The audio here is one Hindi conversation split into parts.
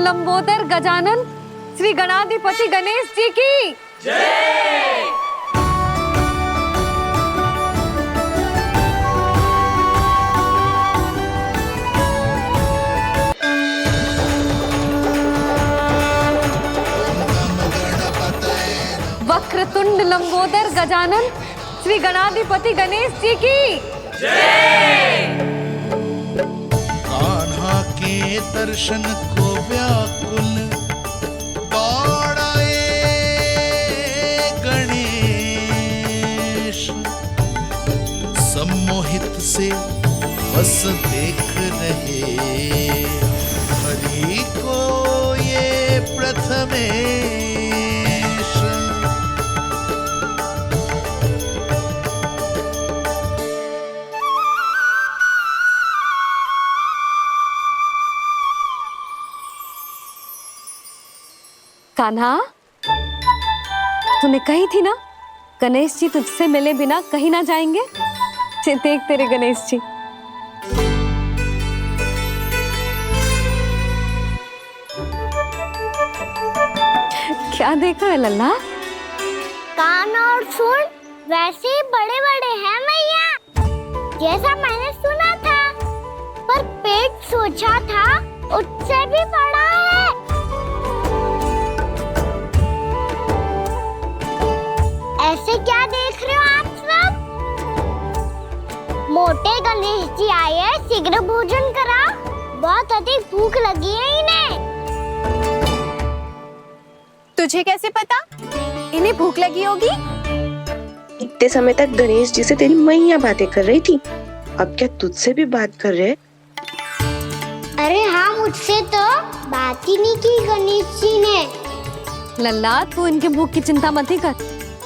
लंबोदर गजानन श्री गणाधिपति गणेश जी की जय। वक्रतुंड लंबोदर गजानन श्री गणाधिपति गणेश जी की जय। कान्हा के दर्शन को व्याकुल दौड़ाए गणेश, सम्मोहित से बस देख रहे हरि को ये प्रथमेश। कान्हा, तूने कही थी ना गणेश जी तुझसे मिले बिना कहीं ना जाएंगे। देख तेरे गणेश जी। क्या देखा है लल्ला? कान और सुन वैसे ही बड़े बड़े हैं मैया, जैसा मैंने सुना था, पर पेट सोचा था उससे भी बड़ा है। ऐसे क्या देख रहे हो आप सब? मोटे गणेश जी आए हैं, शीघ्र भोजन करा, बहुत अधिक भूख लगी है इन्हें। तुझे कैसे पता इन्हें भूख लगी होगी? इतने समय तक गणेश जी से तेरी मैया बातें कर रही थी, अब क्या तुझसे भी बात कर रहे? अरे हाँ, मुझसे तो बात ही नहीं की गणेश जी ने। लल्ला, तू इनके भूख की चिंता मत ही कर,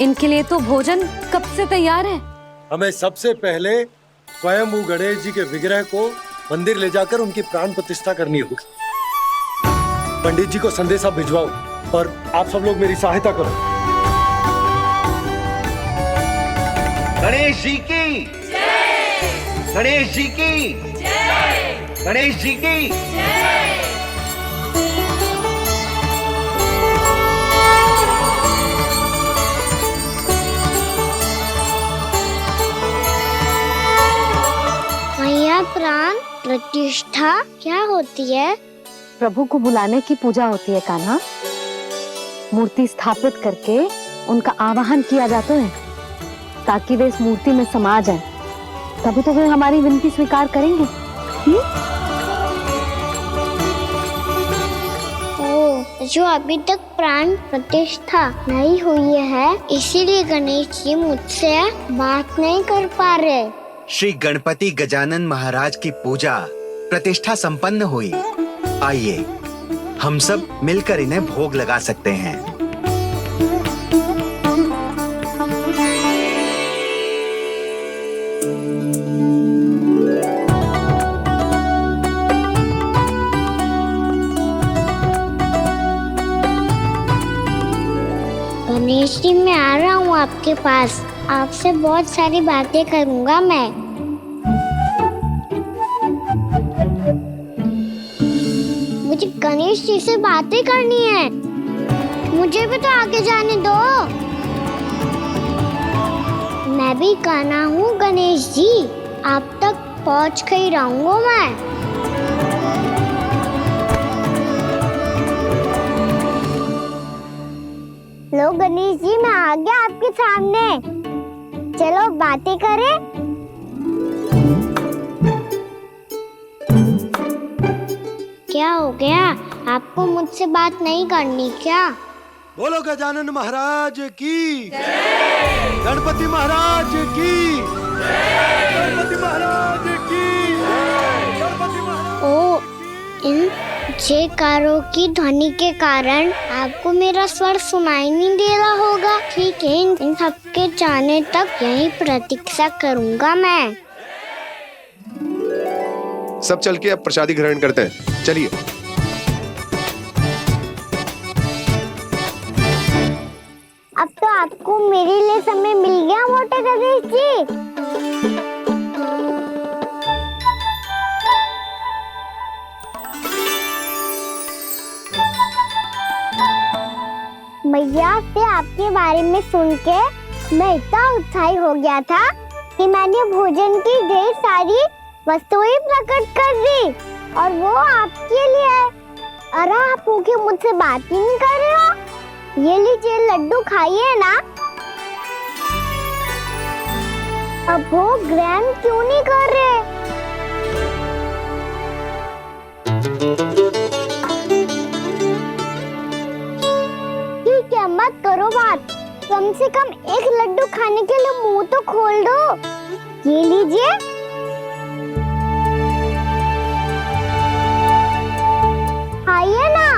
इनके लिए तो भोजन कब से तैयार है। हमें सबसे पहले स्वयं गणेश जी के विग्रह को मंदिर ले जाकर उनकी प्राण प्रतिष्ठा करनी होगी। पंडित जी को संदेशा भिजवाओ और आप सब लोग मेरी सहायता करो। गणेश जी की जय। गणेश जी की जय। गणेश जी की जय। मैया, प्राण प्रतिष्ठा क्या होती है? प्रभु को बुलाने की पूजा होती है कान्हा। मूर्ति स्थापित करके उनका आवाहन किया जाता है ताकि वे इस मूर्ति में समा जाएं। तभी तो वे हमारी विनती स्वीकार करेंगे। ओ, जो अभी तक प्राण प्रतिष्ठा नहीं हुई है, इसीलिए गणेश जी मुझसे बात नहीं कर पा रहे। श्री गणपति गजानन महाराज की पूजा प्रतिष्ठा संपन्न हुई। आइए हम सब मिलकर इन्हें भोग लगा सकते हैं। गणेश जी, मैं आ रहा हूँ आपके पास, आपसे बहुत सारी बातें करूँगा मैं। मुझे गणेश जी से बातें करनी है, मुझे भी तो आगे जाने दो। मैं भी कान्हा हूँ गणेश जी, आप तक पहुँच कर ही रहूँगा मैं। लो गणेश जी, मैं आ गया आपके सामने, चलो बातें करें। क्या हो गया, आपको मुझसे बात नहीं करनी क्या? बोलो गजानन महाराज की जय। गणपति महाराज की जय। गणपति महाराज की जय। गणपति महाराज। ओ, इन जयकारों की ध्वनि के कारण आपको मेरा स्वर सुनाई नहीं दे रहा होगा। ठीक है, इन सबके जाने तक यही प्रतीक्षा करूंगा मैं। सब चल के अब प्रसादी ग्रहण करते हैं, चलिए। अब तो आपको मेरे लिए समय मिल गया मोटे गणेश जी। बारे में सुन के मैं इतना उत्साही हो गया था कि मैंने भोजन की ढेर सारी वस्तुएं प्रकट कर दी, और वो आपके लिए। अरे आप भूखे मुझसे बात ही नहीं कर रहे हो। ये लीजिए लड्डू, खाइए ना। अब वो ग्रहण क्यों नहीं कर रहे? ठीक है, मत करो बात। कम से कम एक लड्डू खाने के लिए मुंह तो खोल दो। ये लीजिए। खाइए ना।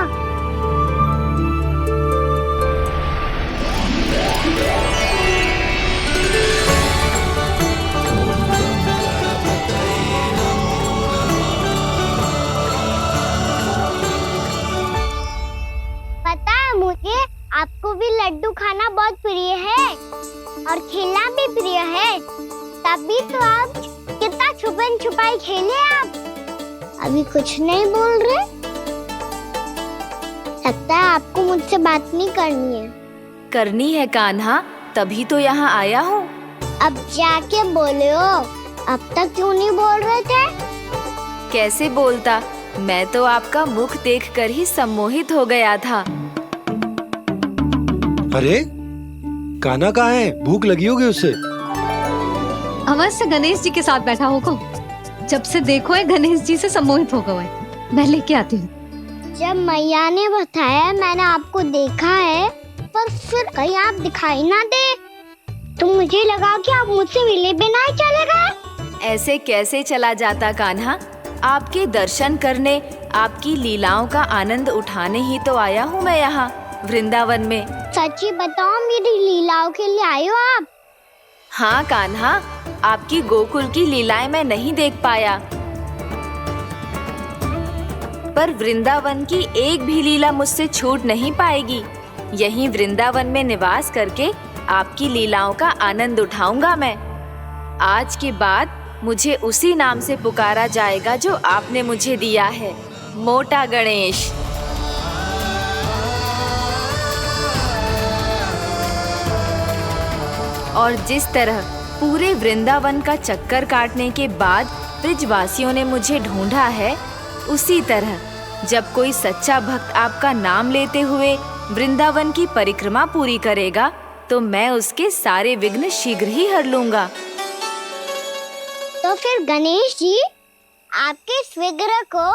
पता है मुझे, आपको भी लड्डू खाना बहुत प्रिय है और खेलना भी प्रिय है। तभी तो आप कितना छुपन छुपाई खेले। आप अभी कुछ नहीं बोल रहे। लगता है आपको मुझसे बात नहीं करनी है। करनी है कान्हा, तभी तो यहाँ आया हूँ। अब जाके बोले हो। अब तक क्यों नहीं बोल रहे थे? कैसे बोलता, मैं तो आपका मुख देखकर ही सम्मोहित हो गया था। अरे कान्हा कहाँ है? भूख लगी होगी उससे। अवश्य गणेश जी के साथ बैठा होगा। जब से देखो है गणेश जी से सम्मोहित हो गए। मैं लेके आती हूँ। जब मैया ने बताया मैंने आपको देखा है, पर फिर कहीं आप दिखाई ना दे, तो मुझे लगा कि आप मुझसे मिले बिना ही चले गए। ऐसे कैसे चला जाता कान्हा? आपके दर्शन करने, आपकी लीलाओं का आनंद उठाने ही तो आया हूँ मैं यहाँ वृंदावन में। सच्ची बताओ, मेरी लीलाओं के लिए आए हो आप? हाँ कान्हा, आपकी गोकुल की लीलाएं मैं नहीं देख पाया, पर वृंदावन की एक भी लीला मुझसे छूट नहीं पाएगी। यहीं वृंदावन में निवास करके आपकी लीलाओं का आनंद उठाऊंगा मैं। आज के बाद मुझे उसी नाम से पुकारा जाएगा जो आपने मुझे दिया है, मोटा गणेश। और जिस तरह पूरे वृंदावन का चक्कर काटने के बाद ब्रिजवासियों ने मुझे ढूंढा है, उसी तरह जब कोई सच्चा भक्त आपका नाम लेते हुए वृंदावन की परिक्रमा पूरी करेगा, तो मैं उसके सारे विघ्न शीघ्र ही हर लूंगा। तो फिर गणेश जी, आपके इस विग्रह को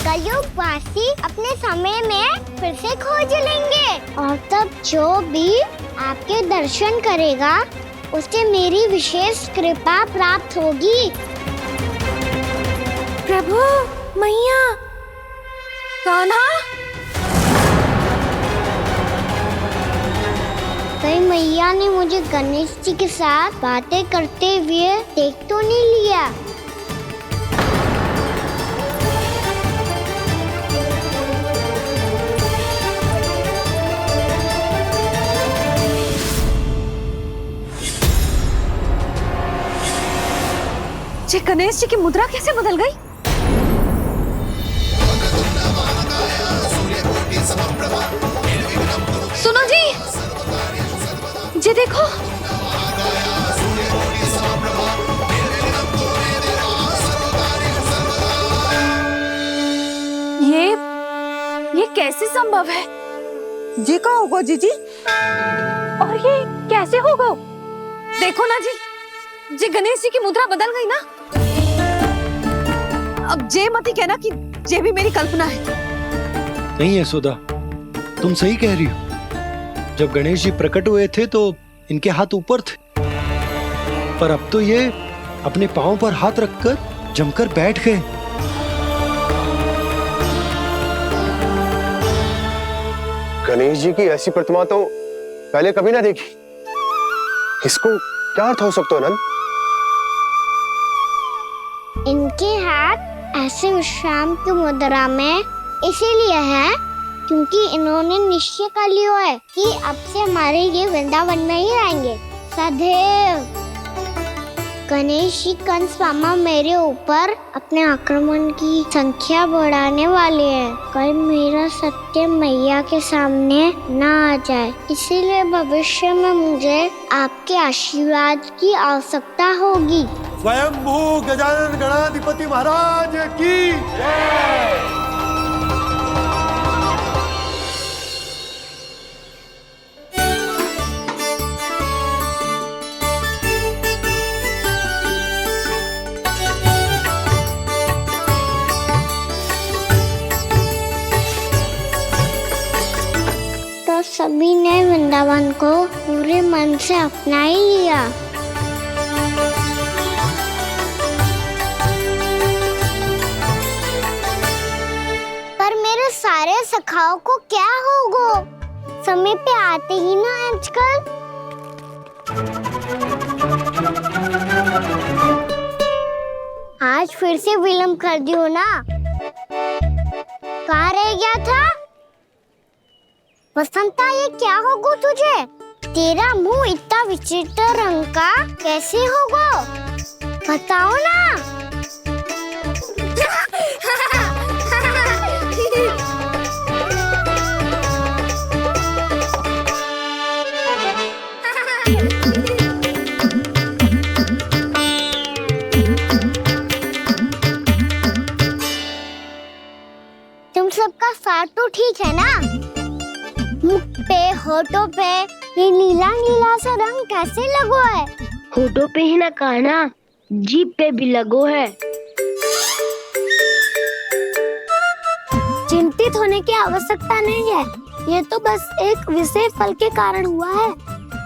कलयुगवासी अपने समय में फिर से खोज लेंगे, और तब जो भी आपके दर्शन करेगा उसे मेरी विशेष कृपा प्राप्त होगी। प्रभु, मैया, कान्हा। कहीं मैया ने मुझे गणेश जी के साथ बातें करते हुए देख तो नहीं लिया? ये गणेश जी की मुद्रा कैसे बदल गई? सुनो जी, ये देखो। ये कैसे संभव है? जी का होगा जीजी? और ये कैसे होगा? देखो ना जी, जे गणेश जी की मुद्रा बदल गई ना। अब जे मत ही कहना कि ये भी मेरी कल्पना है। नहीं यशोदा, तुम सही कह रही हो। जब गणेश जी प्रकट हुए थे तो इनके हाथ ऊपर थे, पर अब तो ये अपने पांव पर हाथ रखकर जमकर बैठ गए। गणेश जी की ऐसी प्रतिमा तो पहले कभी ना देखी। इसको क्या अर्थ हो सकता है नंद? इनके हाथ ऐसे विश्राम की मुद्रा में इसीलिए है क्योंकि इन्होंने निश्चय कर लिया है कि अब से हमारे ये वृंदावन में ही रहेंगे सदैव। गणेश जी कंस मामा मेरे ऊपर अपने आक्रमण की संख्या बढ़ाने वाले हैं। कल मेरा सत्य मैया के सामने ना आ जाए, इसीलिए भविष्य में मुझे आपके आशीर्वाद की आवश्यकता होगी। स्वयंभू गजानन गणाधिपति महाराज की जय। तो सभी ने वृंदावन को पूरे मन से अपना ही लिया। पर मेरे सारे सखाओं को क्या होगा? समय पे आते ही ना आजकल। आज फिर से विलम्ब कर दियो ना। कहाँ रह गया था? वसंता, ये क्या होगा तुझे? तेरा मुंह इतना विचित्र रंग का कैसे होगा? बताओ ना। तुम सबका साथ तो ठीक है ना? मुख पे, होठों पे ये नीला नीला सा रंग कैसे लगो है? होठों पे ही ना कहना, जीभ पे भी लगो है। चिंतित होने की आवश्यकता नहीं है, ये तो बस एक विशेष फल के कारण हुआ है।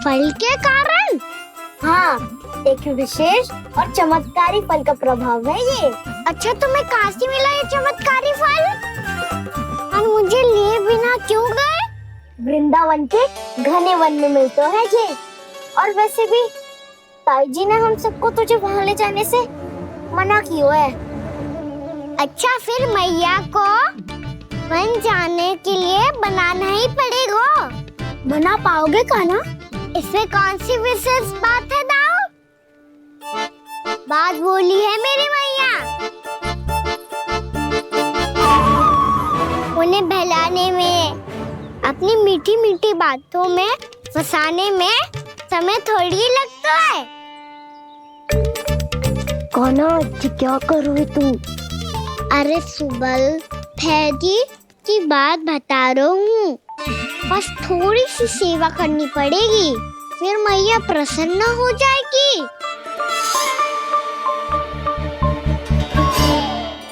फल के कारण? हाँ, एक विशेष और चमत्कारी फल का प्रभाव है ये। अच्छा, तुम्हें कहाँ से मिला ये चमत्कारी फल? और मुझे लिए बिना क्यों गए? वृंदावन के घने वन में मिलते हैं ये। और वैसे भी ताई जी ने हम सबको तुझे वहाँ ले जाने से मना किया है। अच्छा, फिर मैया को वन जाने के लिए बनाना ही पड़ेगा। बना पाओगे कान्हा? इसमें कौन सी विशेष बात है दाऊ? बात बोली है मेरी मैया। उन्हें बहलाने में, अपनी मीठी मीठी बातों में फंसाने में समय थोड़ी ही लगता है। कौन क्या करोगे तुम? अरे सुबल, फैजी की बात बता रहा हूँ। बस थोड़ी सी सेवा करनी पड़ेगी, फिर मैया प्रसन्न हो जाएगी।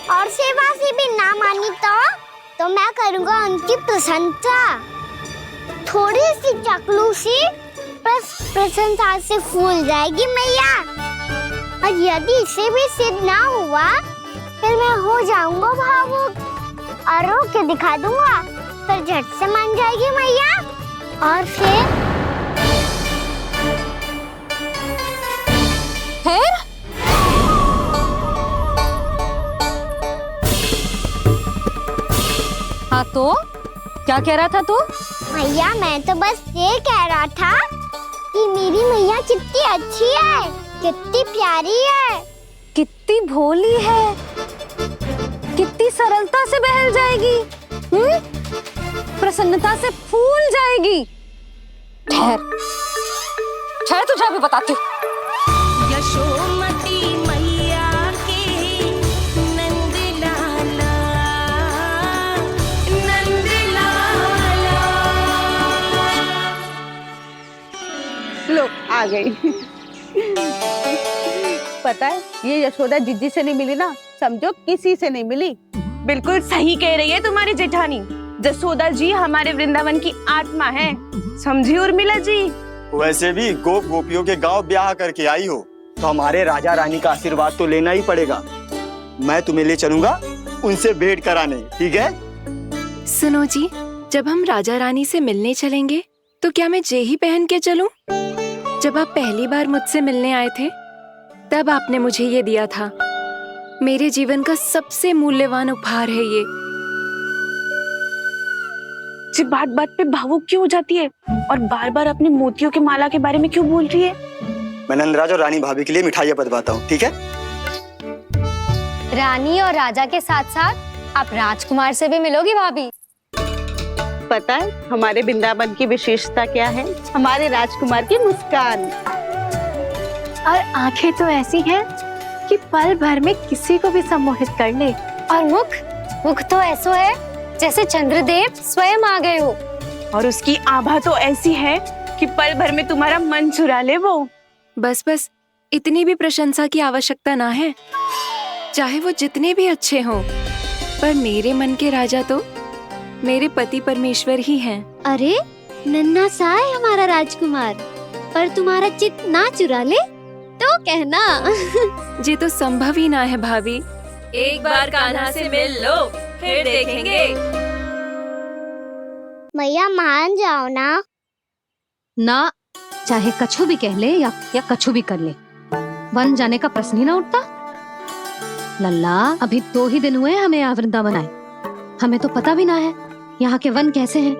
और सेवा से भी ना मानी तो मैं करूँगा उनकी प्रशंसा। थोड़ी सी चाकलूसी बस प्रशंसा से फूल जाएगी मैया। और यदि इसे भी सिद्ध ना हुआ, फिर मैं हो जाऊंगा भावुक और रो के दिखा दूंगा, फिर झट से मान जाएगी मैया। और फिर हाँ, तो क्या कह रहा था तू? मैया, मैं तो बस ये कह रहा था कि मेरी मैया कितनी अच्छी है, कितनी प्यारी है, कितनी भोली है, कितनी सरलता से बहल जाएगी, प्रसन्नता से फूल जाएगी। ठहर ठहर, तुझे अभी बताती हूँ। यशोमती मैया के नंद लाला, नंद लाला। लो आ गई। पता है, ये यशोदा जिज्जी से नहीं मिली ना, समझो किसी से नहीं मिली। बिल्कुल सही कह रही है तुम्हारी जेठानी। जसोदा जी हमारे वृंदावन की आत्मा है, समझी उर्मिला जी। वैसे भी गोप गोपियों के गांव ब्याह करके आई हो, तो हमारे राजा रानी का आशीर्वाद तो लेना ही पड़ेगा। मैं तुम्हें ले चलूंगा उनसे भेंट कराने, ठीक है? सुनो जी, जब हम राजा रानी से मिलने चलेंगे तो क्या मैं जे ही पहन के चलूं? जब आप पहली बार मुझसे मिलने आए थे, तब आपने मुझे ये दिया था। मेरे जीवन का सबसे मूल्यवान उपहार है ये। बात बात पे भावुक क्यों हो जाती है और बार बार अपने मोतियों के माला के बारे में क्यों बोल रही है? मैं नंदराज और रानी भाभी के लिए मिठाइयाँ बंटवाता हूँ, ठीक है? रानी और राजा के साथ साथ आप राजकुमार से भी मिलोगी भाभी। पता है हमारे वृंदावन की विशेषता क्या है? हमारे राजकुमार की मुस्कान। और आंखें तो ऐसी हैं कि पल भर में किसी को भी सम्मोहित कर ले। और मुख तो ऐसा है जैसे चंद्रदेव स्वयं आ गए हो। और उसकी आभा तो ऐसी है कि पल भर में तुम्हारा मन चुरा ले वो। बस बस, इतनी भी प्रशंसा की आवश्यकता ना है। चाहे वो जितने भी अच्छे हों, पर मेरे मन के राजा तो मेरे पति परमेश्वर ही हैं। अरे नन्हा सा है हमारा राजकुमार, पर तुम्हारा चित्त ना चुरा ले तो कहना। ये तो संभव ही ना है भाभी। एक बार कान्हा से मिल लो, फिर देखेंगे। मैया मान जाओ ना। ना, चाहे कछु भी कह ले या कछु भी कर ले, वन जाने का प्रश्न ही ना उठता। लल्ला, अभी 2 ही दिन हुए हमें यहाँ वृंदावन आए। हमें तो पता भी ना है यहाँ के वन कैसे हैं,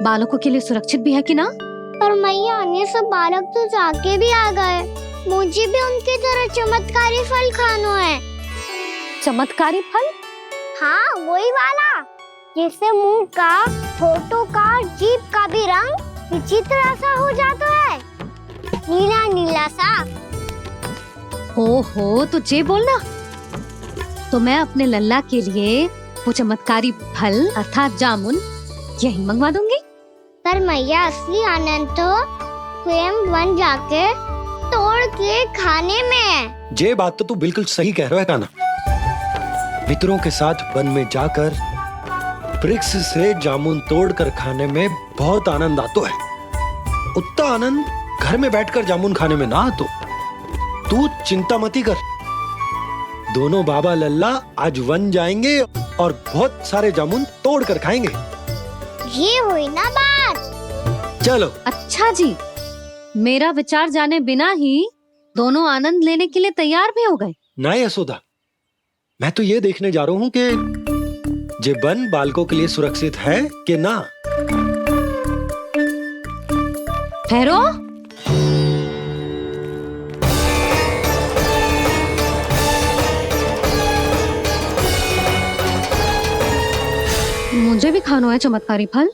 बालकों के लिए सुरक्षित भी है कि ना। पर मैया अन्य सब बालक तो जाके भी आ गए। मुझे भी उनके तरह चमत्कारी फल खाना है। चमत्कारी फल? हाँ, वही वाला जिससे मुंह का, होठों का, जीभ का भी रंग विचित्र सा हो जाता है, नीला नीला सा। ओहो, तो जे बोलना। तो मैं अपने लल्ला के लिए वो चमत्कारी फल अर्थात जामुन यही मंगवा दूंगी। पर मैया असली आनंद तो स्वयं वन जाके तोड़ के खाने में है। ये बात तो तू बिल्कुल सही कह रहा है कान्हा। मित्रों के साथ वन में जाकर वृक्ष से जामुन तोड़कर खाने में बहुत आनंद आता है। उतना आनंद घर में बैठकर जामुन खाने में ना आतो। तू चिंता मती कर, दोनों बाबा लल्ला आज वन जाएंगे और बहुत सारे जामुन तोड़कर खाएंगे। ये हुई ना बात। चलो। अच्छा जी, मेरा विचार जाने बिना ही दोनों आनंद लेने के लिए तैयार भी हो गए। ना यशोदा, मैं तो ये देखने जा रहा हूँ कि ये वन बालकों के लिए सुरक्षित है कि ना। ठहरो। मुझे भी खाना है चमत्कारी फल।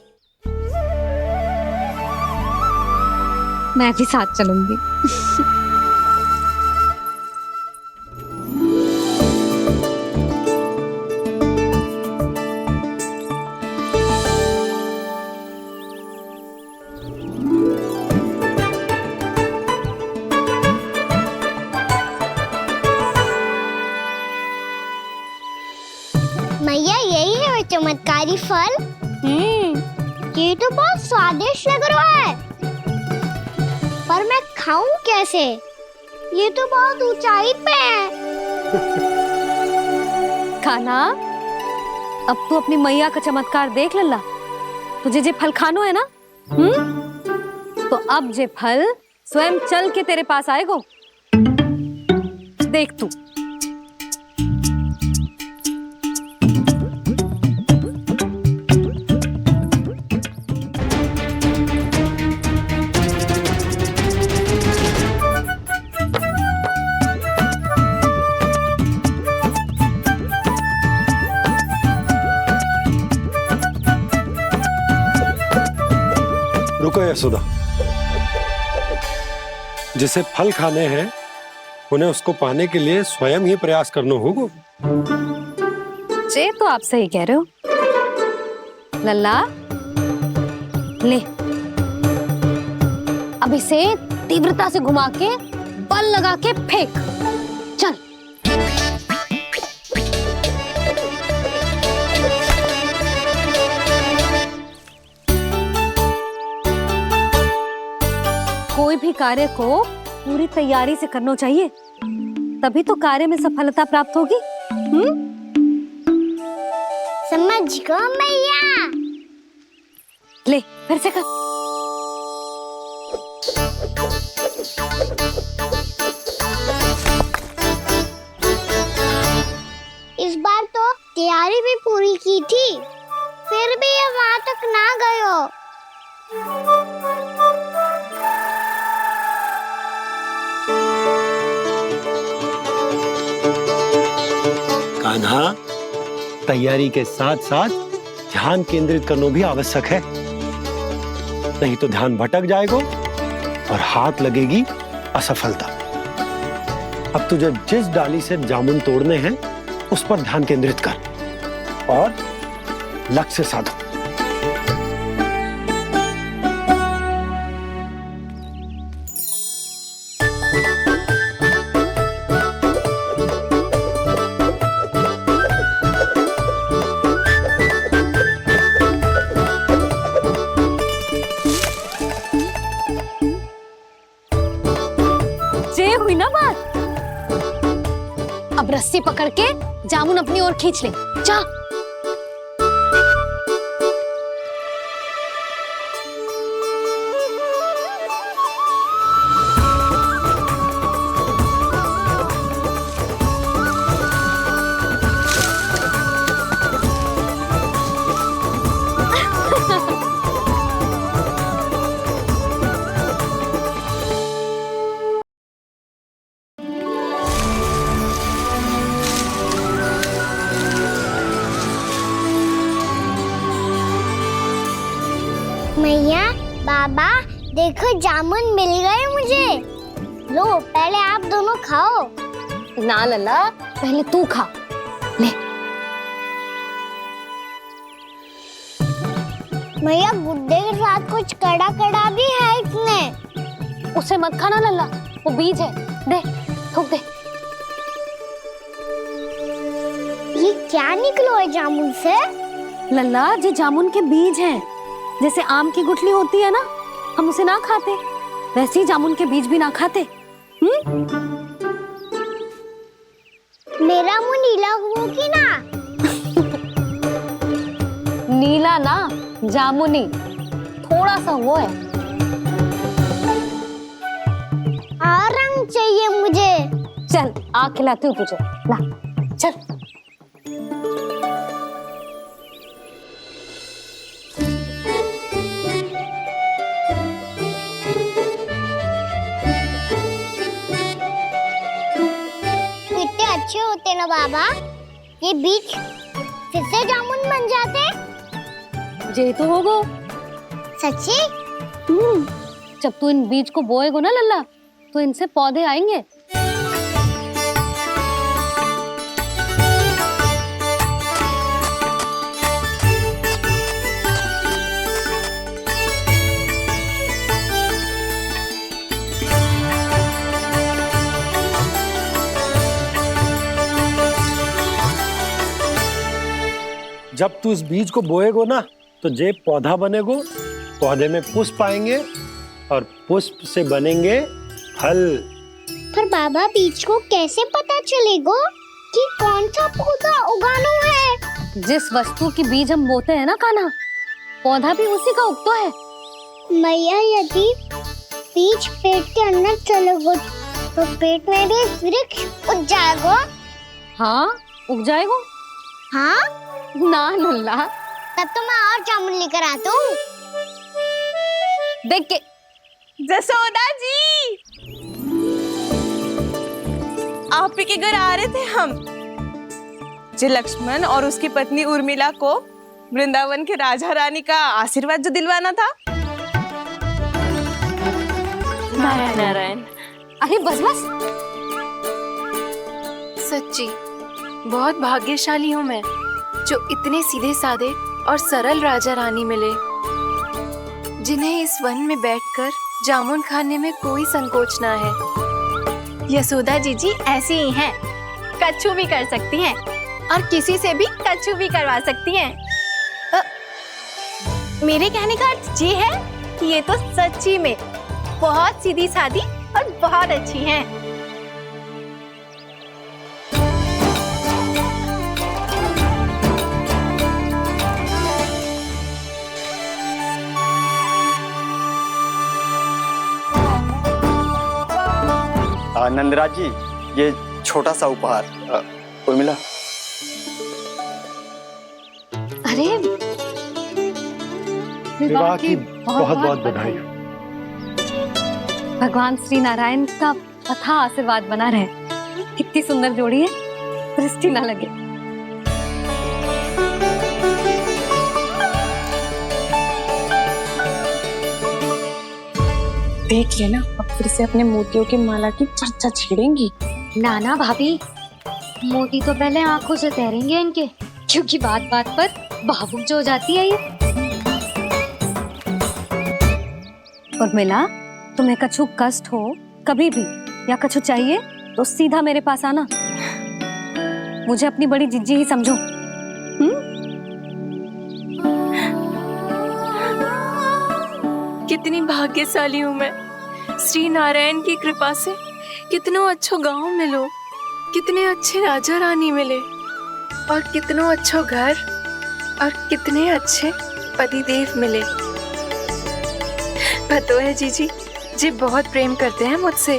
मैं भी साथ चलूंगी। मैया यही है वो चमत्कारी फल। ये तो बहुत स्वादिष्ट लग रहा है, पर मैं खाऊं कैसे? ये तो बहुत ऊंचाई पे है। खाना, अब तू अपनी मैया का चमत्कार देख लल्ला। तुझे जे फल खानो है ना, तो अब जे फल स्वयं चल के तेरे पास आएगो। देख तू। रुको यशोदा, जिसे फल खाने हैं उन्हें उसको पाने के लिए स्वयं ही प्रयास करना होगा। जे तो आप सही कह रहे हो लल्ला। ले, अब इसे तीव्रता से घुमा के बल लगा के फेंक। चल। कोई भी कार्य को पूरी तैयारी से करना चाहिए, तभी तो कार्य में सफलता प्राप्त होगी। समझ गो मैया। ले, फिर से कर। इस बार तो तैयारी भी पूरी की थी, फिर भी ये वहां तक ना गयो। कान्हा, तैयारी के साथ साथ ध्यान केंद्रित करना भी आवश्यक है, नहीं तो ध्यान भटक जाएगा और हाथ लगेगी असफलता। अब तुझे जिस डाली से जामुन तोड़ने हैं उस पर ध्यान केंद्रित कर और लक्ष्य साधो। ये हुई ना बात। अब रस्सी पकड़ के जामुन अपनी ओर खींच ले। जा। मैया, बाबा, देखो जामुन मिल गए मुझे। लो, पहले आप दोनों खाओ। ना लल्ला, पहले तू खा ले। मैया, गुड्डे के साथ कुछ कड़ा कड़ा भी है इसमें। उसे मत खाना लल्ला, वो बीज है। दे, थूक दे। ये क्या निकलो है जामुन से? लल्ला, ये जामुन के बीज हैं। जैसे आम की गुठली होती है ना, हम उसे ना खाते, वैसे ही जामुन के बीज भी ना खाते। मेरा मुंह नीला हुआ कि ना? नीला ना, जामुनी, थोड़ा सा वो है। और रंग चाहिए मुझे। चल, आ खिलाती हूँ तुझे। ला, चल। अच्छे होते ना बाबा, ये बीज फिर से जामुन बन जाते। जे तो होगो। सच्ची? जब तू इन बीज को बोएगो ना लल्ला, तो इनसे पौधे आएंगे। जब तू इस बीज को बोएगो ना, तो जे पौधा बनेगो, पौधे में पुष्प आएंगे और पुष्प से बनेंगे फल। पर बाबा, बीज को कैसे पता चलेगा कि कौन सा पौधा उगाना है? जिस वस्तु की बीज हम बोते हैं ना कान्हा, पौधा भी उसी का उगता है। मैया, यदि बीज पेट के अंदर चलेगा तो पेट में भी वृक्ष उग जाएगा। हाँ, उग जाएगा। हाँ ना लल्ला, तब तो मैं और जामुन लेकर आता हूँ। देख के। जसोदा जी, आप ही के घर आ रहे थे हम। जी, लक्ष्मण और उसकी पत्नी उर्मिला को वृंदावन के राजा रानी का आशीर्वाद जो दिलवाना था। नारायण नारायण। अरे बस बस। सच्ची बहुत भाग्यशाली हूँ मैं, जो इतने सीधे साधे और सरल राजा रानी मिले, जिन्हें इस वन में बैठकर जामुन खाने में कोई संकोच ना है। यशोदा जीजी ऐसी ही हैं, कच्छू भी कर सकती हैं और किसी से भी कच्छू भी करवा सकती हैं। मेरे कहने का अर्थ ये है कि ये तो सच्ची में बहुत सीधी सादी और बहुत अच्छी हैं। नंदराज जी, ये छोटा सा उपहार। उर्मिला। अरे, विवाह की बहुत बहुत बधाई। भगवान श्री नारायण का अथाह आशीर्वाद बना रहे। कितनी सुंदर जोड़ी है, दृष्टि ना लगे। देख लेना, अब फिर से अपने मोतियों की माला की चर्चा छेड़ेंगी। नाना भाभी, मोती तो पहले आंखों से तैरेंगे इनके, क्योंकि बात बात पर भावुक जो हो जाती है ये। और मिला, तुम्हें कछु कष्ट हो कभी भी या कछु चाहिए तो सीधा मेरे पास आना। मुझे अपनी बड़ी जिज्जी ही समझो। कितनी भाग्यशाली हूँ मैं, श्री नारायण की कृपा से कितनों अच्छो गांव मिलो, कितने अच्छे राजा रानी मिले, और कितनों अच्छो घर और कितने अच्छे पतिदेव मिले। पतो है जीजी, जी बहुत प्रेम करते हैं मुझसे।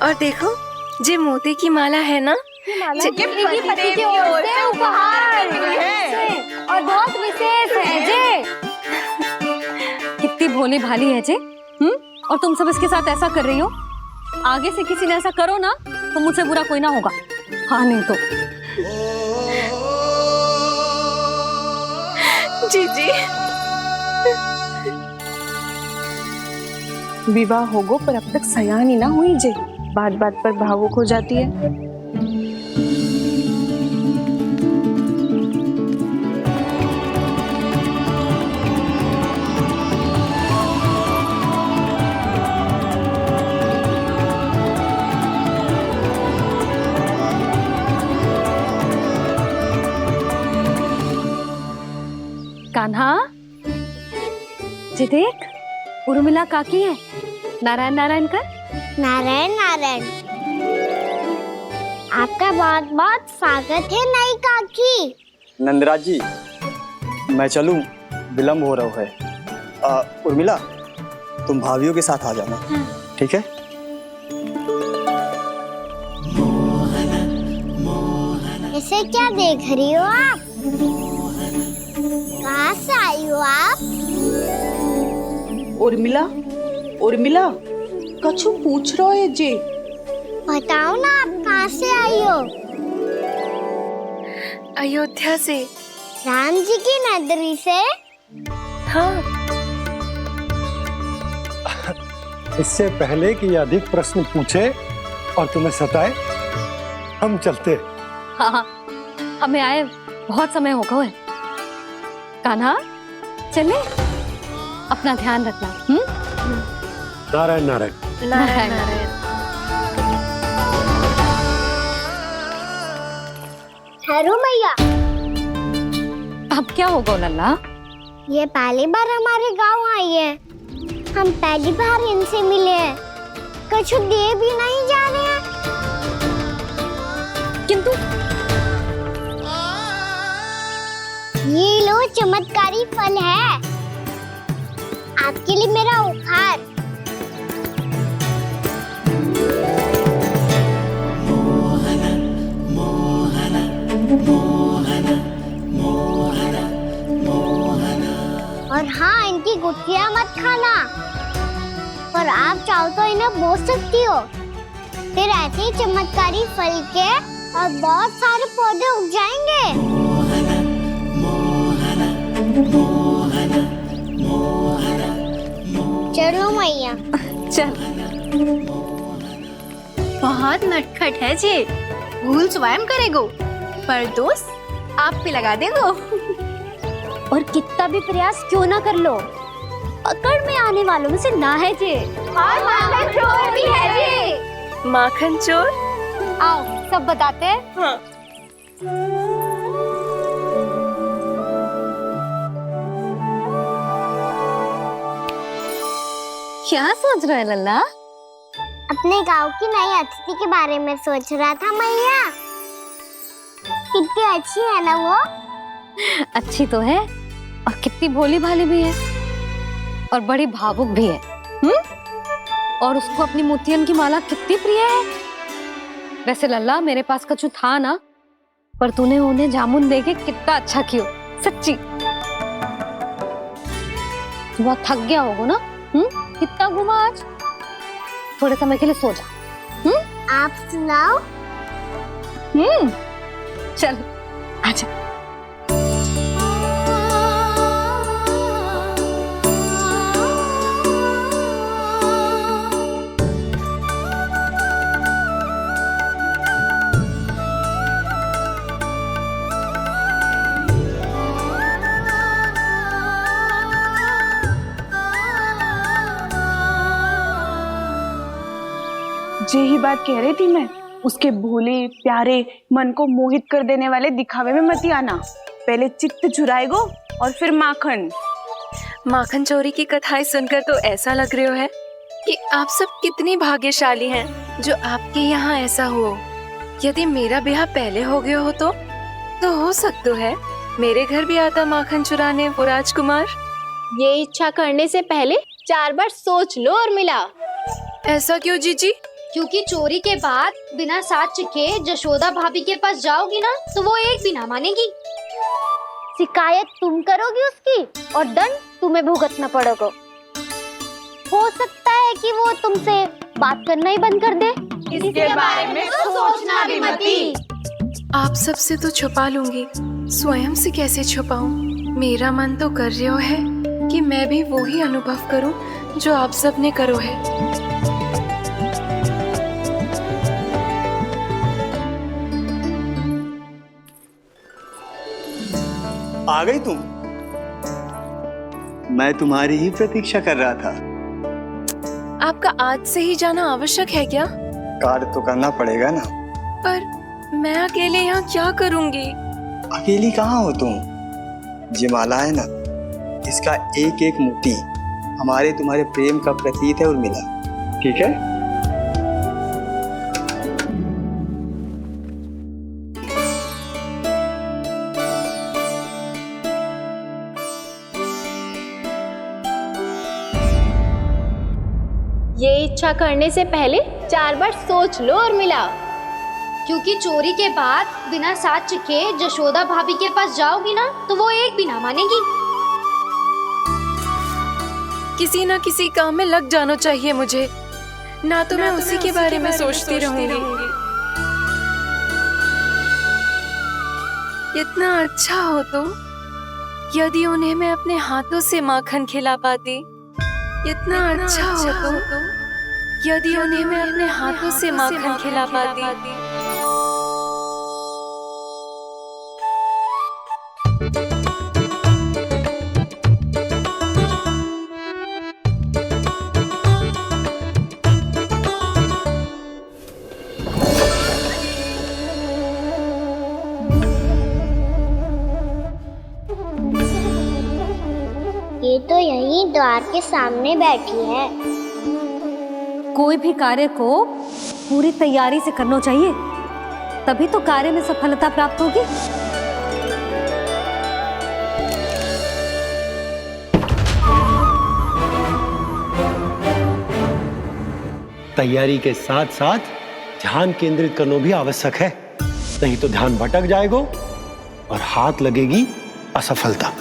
और देखो, जे मोती की माला है ना, पति की ओर से उपहार और बहुत विशेष है जे। कितनी भोली भाली है जे। और तुम सब इसके साथ ऐसा कर रही हो। आगे से किसी ने ऐसा करो ना तो मुझसे बुरा कोई ना होगा। हाँ नहीं तो जीजी, विवाह होगो पर अब तक सयान ही ना हुई जे, बात बात पर भावुक हो जाती है। कान्हा, जी देख, उर्मिला काकी है। नारायण नारायण कर। नारायण नारायण। आपका बहुत बहुत स्वागत है नई काकी। नंदराज जी, मैं चलूं, विलम्ब हो रहा है। उर्मिला, तुम भाभियों के साथ आ जाना। ठीक है? इसे क्या देख रही हो आप? कहाँ से आई हो आप? उर्मिला, उर्मिला, कछु पूछ रहा है जे। बताओ ना, आप कहाँ से आई हो? अयोध्या से। राम जी की नगरी से? हाँ। इससे पहले कि ये अधिक प्रश्न पूछे और तुम्हें सताए, हम चलते। हाँ हाँ, हमें आए बहुत समय हो गया है। कान्हा, चले, अपना ध्यान रखना। नारायण नारायण। नारायण नारायण। ठहरो मैया। अब क्या होगा लल्ला? ये पहली बार हमारे गांव आई है, हम पहली बार इनसे मिले हैं, कुछ दे भी नहीं जा रहे हैं। किंतु ये लो, चमत्कारी फल है आपके लिए, मेरा उपहार। और हाँ, इनकी गुठलियां मत खाना, और आप चाहो तो इन्हें बोल सकती हो। फिर ऐसे ही चमत्कारी फल के और बहुत सारे पौधे उग जाएंगे। चलो मैया। चल। बहुत नटखट है जे, भूल स्वयं करेगो, पर दोष आप पे लगा देगो। और कितना भी प्रयास क्यों ना कर लो, पकड़ में आने वालों में से ना है जे। और माखन चोर भी है जे। माखन चोर? आओ सब बताते हैं। हाँ। क्या सोच रहे है लल्ला? अपने गांव की नई अतिथि के बारे में सोच रहा था मैया। कितनी अच्छी है ना वो? अच्छी तो है, और कितनी भोली भाली भी है, और बड़ी भावुक भी है। और उसको अपनी मोतियन की माला कितनी प्रिय है। वैसे लल्ला, मेरे पास कछु था ना, पर तूने उन्हें जामुन देके कितना अच्छा किया, सच्ची। बहुत थक गया होगा ना? कितना घुमा आज, थोड़े समय के लिए सो जा। आप सुनाओ। चल आजा। यही बात कह रही थी मैं। उसके भोले प्यारे मन को मोहित कर देने वाले दिखावे में मत आना। पहले चित्त चुराएगो और फिर माखन। माखन चोरी की कथाएं सुनकर तो ऐसा लग रहा है कि आप सब कितनी भाग्यशाली हैं जो आपके यहाँ ऐसा हो। यदि मेरा ब्याह पहले हो गया हो तो हो सकता है मेरे घर भी आता माखन चुराने वो राजकुमार। ये इच्छा करने से पहले 4 बार सोच लो और मिला। ऐसा क्यों जीजी? क्योंकि चोरी के बाद बिना साथ चिखे जशोदा भाभी के पास जाओगी ना तो वो एक भी ना मानेगी। शिकायत तुम करोगी उसकी और दंड तुम्हें भुगतना पड़ेगा। हो सकता है कि वो तुमसे बात करना ही बंद कर दे। इसके बारे में तो सोचना भी मती। आप सबसे तो छुपा लूंगी, स्वयं से कैसे छुपाऊं? मेरा मन तो कर रहा है कि मैं भी वो ही अनुभव करूं जो आप सब ने करो है। आ गई तुम? मैं तुम्हारी ही प्रतीक्षा कर रहा था। आपका आज से ही जाना आवश्यक है क्या? कार्य तो करना पड़ेगा ना। पर मैं अकेले यहाँ क्या करूँगी? अकेली कहाँ हो तुम? ये माला है ना, इसका एक एक मोती हमारे तुम्हारे प्रेम का प्रतीक है उर्मिला। ठीक है? ये इच्छा करने से पहले 4 बार सोच लो और मिला। क्योंकि चोरी के बाद बिना साथ चिखे जशोदा भाभी के पास जाओगी ना तो वो एक भी ना मानेगी। किसी न किसी काम में लग जाना चाहिए मुझे, ना तो मैं उसी के बारे में सोचती रहूंगी। इतना अच्छा हो तो यदि उन्हें मैं अपने हाथों से माखन खिला पाती। इतना अच्छा हो तो यदि उन्हें मैं अपने हाथों से माखन खिला पाती। ये तो यहीं द्वार के सामने बैठी है। कोई भी कार्य को पूरी तैयारी से करना चाहिए, तभी तो कार्य में सफलता प्राप्त होगी। तैयारी के साथ साथ ध्यान केंद्रित करना भी आवश्यक है, नहीं तो ध्यान भटक जाएगा और हाथ लगेगी असफलता।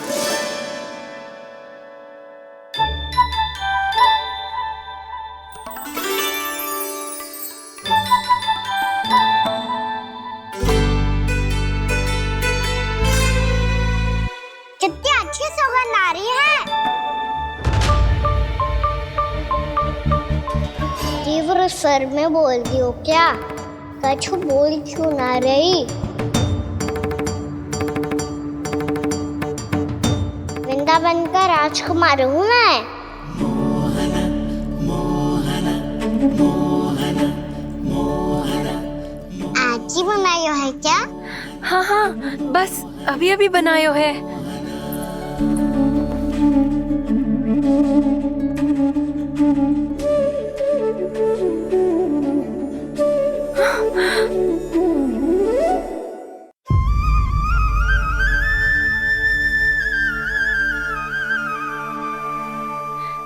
कितनी अच्छी सुगंध आ रही है। तीव्र स्वर में बोल दी हो क्या? कछु बोल क्यों ना रही? वृंदावन का राजकुमार हूँ मैं। आज ही बनायो है क्या? हाँ हाँ, बस अभी अभी बनायो है।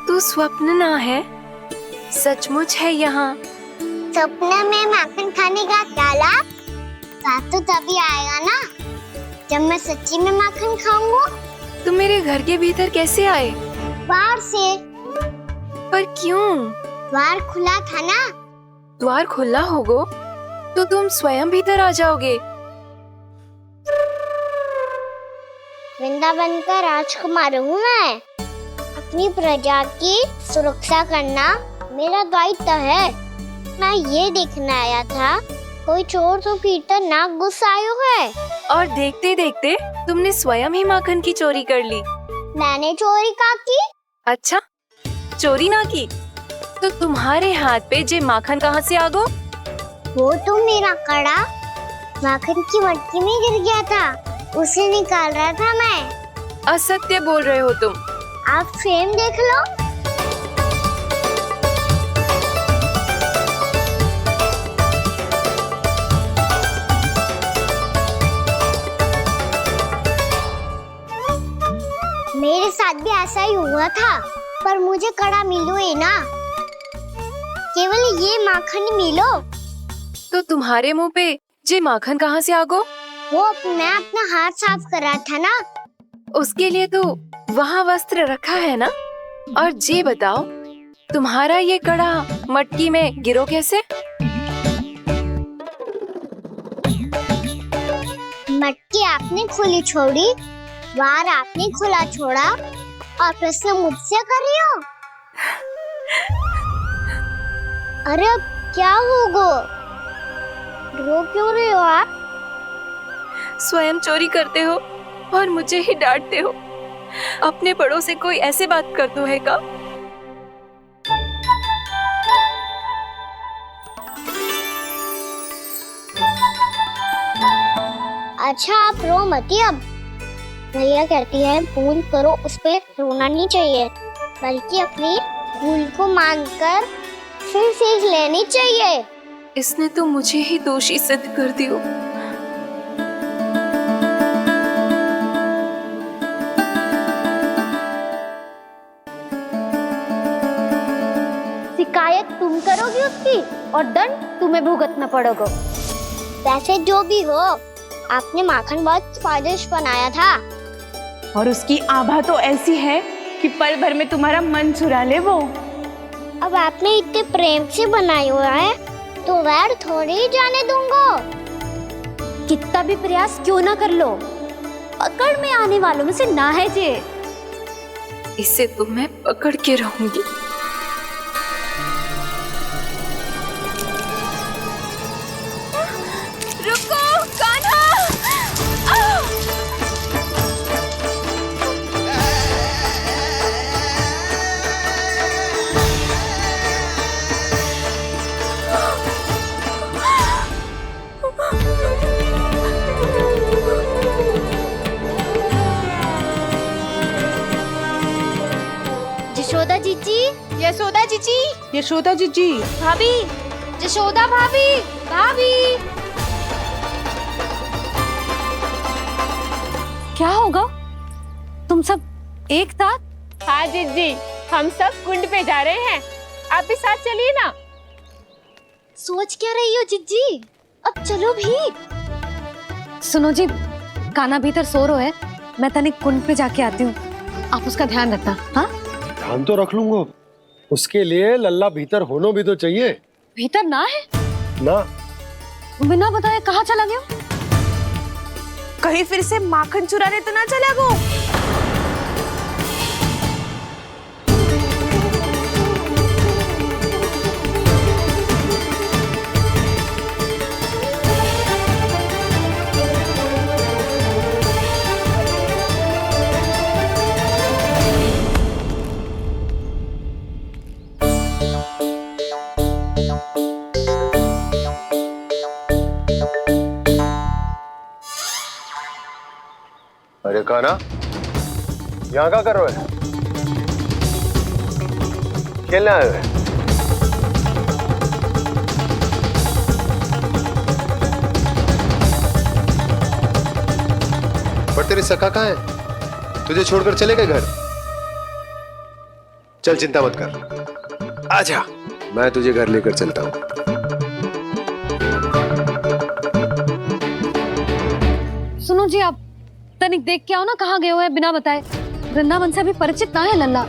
तू स्वप्न ना है, सचमुच है यहाँ। सपने में माखन खाने का क्या लाभ? रात तो तभी आएगा ना जब मैं सच्ची में माखन खाऊंगा। तुम मेरे घर के भीतर कैसे आए? बाहर से। पर क्यों? द्वार खुला था ना। द्वार खुला होगा तो तुम स्वयं भीतर आ जाओगे। वृंदावन का राजकुमार हूँ मैं। अपनी प्रजा की सुरक्षा करना मेरा दायित्व है। मैं ये देखने आया था कोई चोर तो भीतर ना घुस आयो है। और देखते देखते तुमने स्वयं ही माखन की चोरी कर ली। मैंने चोरी का की? अच्छा, चोरी ना की तो तुम्हारे हाथ पे जे माखन कहाँ से आ गो? वो तो मेरा कड़ा माखन की मटकी में गिर गया था, उसे निकाल रहा था मैं। असत्य बोल रहे हो तुम। आप फ्रेम देख लो। मेरे साथ भी ऐसा ही हुआ था, पर मुझे कड़ा मिलो ही ना, केवल ये माखन ही मिलो। तो तुम्हारे मुंह पे जे माखन कहाँ से आ गो? वो मैं अपना हाथ साफ कर रहा था ना। उसके लिए तो वहाँ वस्त्र रखा है ना। और जे बताओ, तुम्हारा ये कड़ा मटकी में गिरो कैसे? मटकी आपने खुली छोड़ी, वार आपने खुला छोड़ा, और प्रश्न मुझसे कर रही हो? अरे अब क्या होगा? रो क्यों रहे हो आप? स्वयं चोरी करते हो और मुझे ही डांटते हो। अपने बड़ों से कोई ऐसे बात कर दो है का? अच्छा आप रो मती अब। भैया कहती है भूल करो, उस पे रोना नहीं चाहिए, बल्कि अपनी भूल को मानकर फिर सीख लेनी चाहिए। इसने तो मुझे ही दोषी सिद्ध कर दियो। शिकायत तुम करोगी उसकी और दंड तुम्हें भुगतना पड़ेगा। वैसे जो भी हो, आपने माखन बहुत स्वादिष्ट बनाया था। और उसकी आभा तो ऐसी है कि पल भर में तुम्हारा मन चुरा ले वो। अब आपने इतने प्रेम से बनाई हुआ है तो वैर थोड़ी ही जाने दूंगा। कितना भी प्रयास क्यों ना कर लो, पकड़ में आने वालों में से ना है जे। इसे तो मैं पकड़ के रहूंगी। रुको कान्हा! यशोदा जीजी, यशोदा जीजी, यशोदा जीजी, भाभी, यशोदा भाभी, भाभी। क्या होगा? तुम सब एक साथ? हाँ जीजी, हम सब कुंड पे जा रहे हैं, आप भी साथ चलिए ना। सोच क्या रही हो जीजी? अब चलो भी। सुनो जी, कान्हा भीतर सो रहा है, मैं तनिक कुंड पे जाके आती हूँ, आप उसका ध्यान रखना। हाँ, ध्यान तो रख लूंगा, उसके लिए लल्ला भीतर होना भी तो चाहिए। भीतर ना है ना? बिना बताए कहाँ चला गया? कहीं फिर से माखन चुराने तो ना चला गो। अरे कान्हा, यहाँ क्या कर रहे हो? खेलने आए हुए? पर तेरी सखा कहाँ है? तुझे छोड़कर चले गए घर? चल चिंता मत कर, आजा, मैं तुझे घर लेकर चलता हूँ। सुनो जी, आप तनिक देख के आओ ना कहाँ गए हुए हैं बिना बताए। वृंदावन से अभी परिचित ना है लल्ला,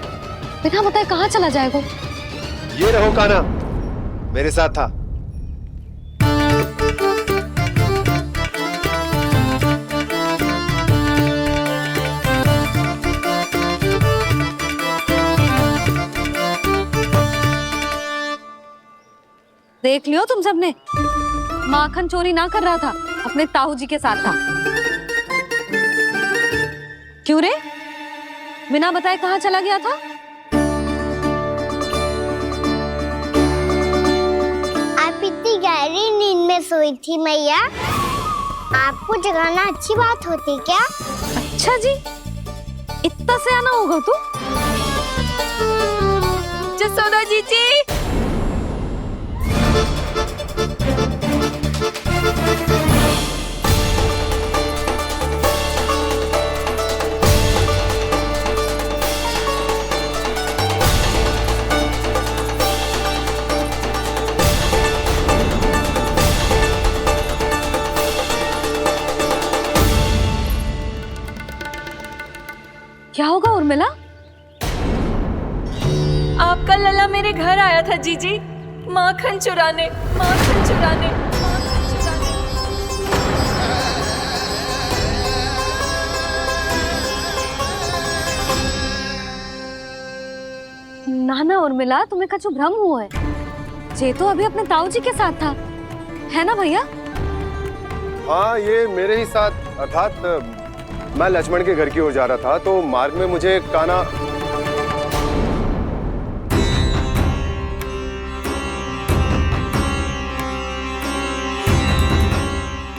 बिना बताए कहाँ चला जाएगा? ये रहो कान्हा, मेरे साथ था। देख लियो तुम सबने, माखन चोरी ना कर रहा था, अपने ताऊ जी के साथ था। क्यों रे, बिना बताए कहाँ चला गया था? में सोई थी मैया। आपको जगाना अच्छी बात होती क्या? अच्छा जी, इतना सयाना होगा तू? जसोदा जीजी, क्या होगा उर्मिला? आपका लला मेरे घर आया था जीजी, माखन चुराने, माखन चुराने, माखन चुराने। ना ना उर्मिला, तुम्हें कछु भ्रम हुआ है। ये तो अभी अपने ताऊ जी के साथ था, है ना भैया? हाँ, ये मेरे ही साथ, अर्थात मैं लक्ष्मण के घर की ओर जा रहा था तो मार्ग में मुझे कान्हा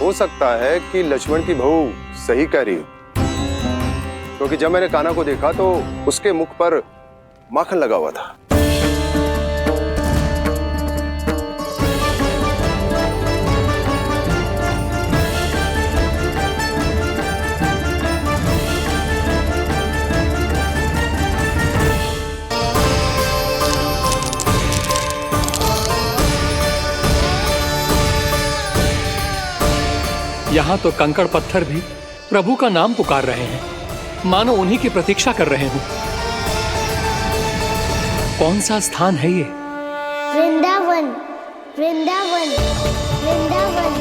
हो सकता है कि लक्ष्मण की बहू सही कह रही हो, क्योंकि जब मैंने कान्हा को देखा तो उसके मुख पर माखन लगा हुआ था। यहाँ तो कंकड़ पत्थर भी प्रभु का नाम पुकार रहे हैं, मानो उन्हीं की प्रतीक्षा कर रहे हों। कौन सा स्थान है ये? वृंदावन, वृंदावन, वृंदावन।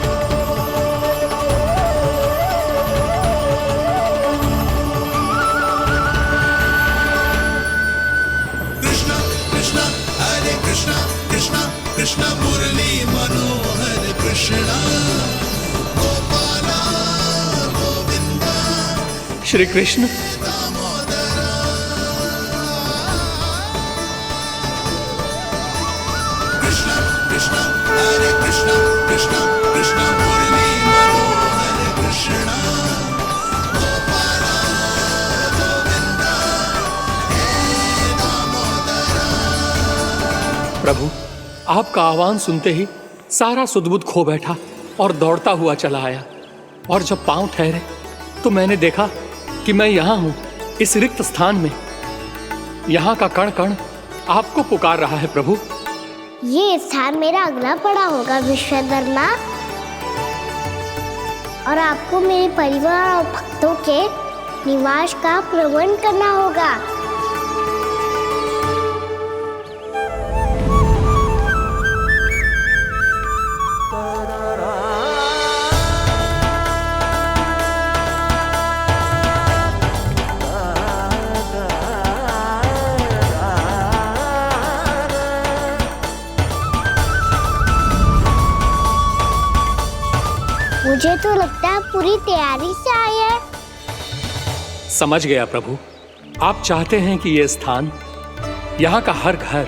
कृष्णा कृष्णा हरे कृष्णा, कृष्णा कृष्णा मुरली मनोहर कृष्णा, गोपाला गोविंदा श्री कृष्ण। कृष्णा कृष्णा हरे कृष्णा, कृष्णा कृष्णा मुरली मनोहर कृष्णा, गोपाला गोविंदा हे दामोदरा। प्रभु, आपका आह्वान सुनते ही सारा सुध-बुध खो बैठा और दौड़ता हुआ चला आया, और जब पांव ठहरे तो मैंने देखा कि मैं यहाँ हूँ, इस रिक्त स्थान में। यहाँ का कण कण आपको पुकार रहा है प्रभु। ये स्थान मेरा अगला पड़ा होगा विश्वकर्मा, और आपको मेरे परिवार और भक्तों के निवास का प्रबंध करना होगा। मुझे तो लगता है पूरी तैयारी से आए हैं। समझ गया प्रभु, आप चाहते हैं कि ये स्थान, यहाँ का हर घर,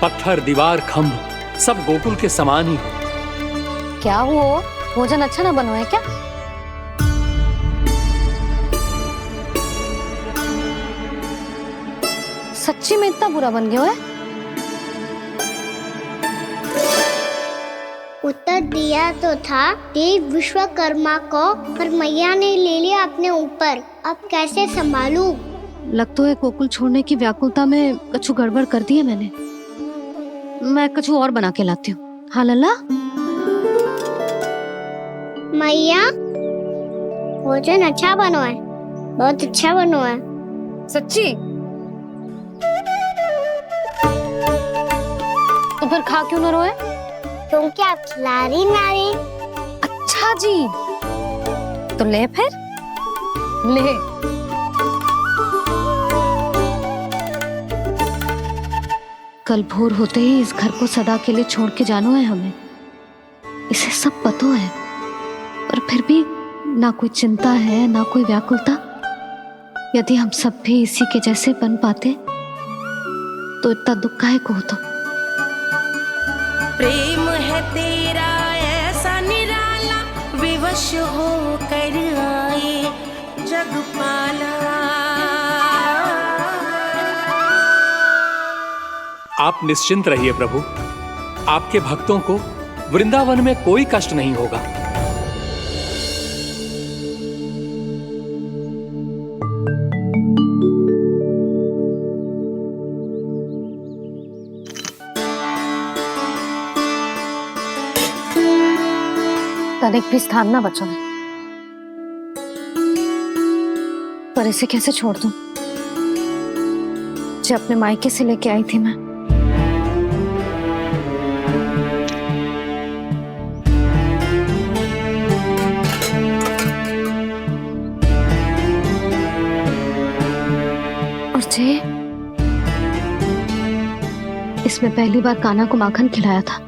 पत्थर, दीवार, खम्भ सब गोकुल के समान ही हो। क्या हुआ? भोजन अच्छा ना बनो है क्या? सच्ची में इतना बुरा बन गया है? उत्तर दिया तो था देव विश्वकर्मा को, पर मैया ने ले लिया अपने ऊपर। अब कैसे संभालूं? लगता है गोकुल छोड़ने की व्याकुलता में कछु गड़बड़ कर दी है मैंने। मैं कछु और बना के लाती हूँ। हाँ लल्ला? मैया, भोजन अच्छा बनो है, बहुत अच्छा बनो है। सच्ची? तो फिर खा क्यों न रोए? क्योंकि आप खिला रही नारी। अच्छा जी, तो ले फिर ले। कल भोर होते ही इस घर को सदा के लिए छोड़ के जाना है हमें। इसे सब पता है, पर फिर भी ना कोई चिंता है ना कोई व्याकुलता। यदि हम सब भी इसी के जैसे बन पाते तो इतना दुख काहे को होता। प्रेम है तेरा ऐसा वश हो कर आए जगपाला। आप निश्चिंत रहिए प्रभु, आपके भक्तों को वृंदावन में कोई कष्ट नहीं होगा। तनिक भी स्थान ना बचो है, पर इसे कैसे छोड़ दूं जो अपने मायके से लेके आई थी मैं। और जे इसमें पहली बार कान्हा को माखन खिलाया था।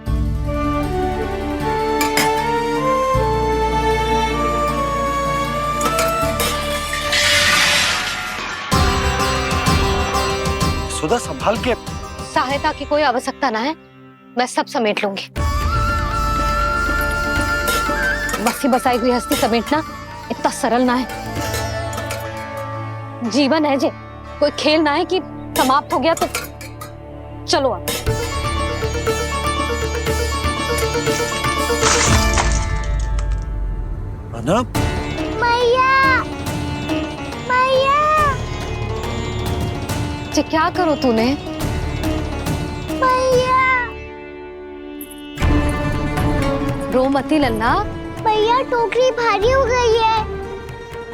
सुधा संभाल के। सहायता की कोई आवश्यकता ना है, मैं सब समेट लूंगी। बसी बसाई हुई हस्ती समेटना इतना सरल ना है। जीवन है जे, कोई खेल ना है कि समाप्त हो गया तो चलो अब। मैया, मैया, जे क्या करो तूने? मैया, रो मती लल्ला। भैया टोकरी भारी हो गई है।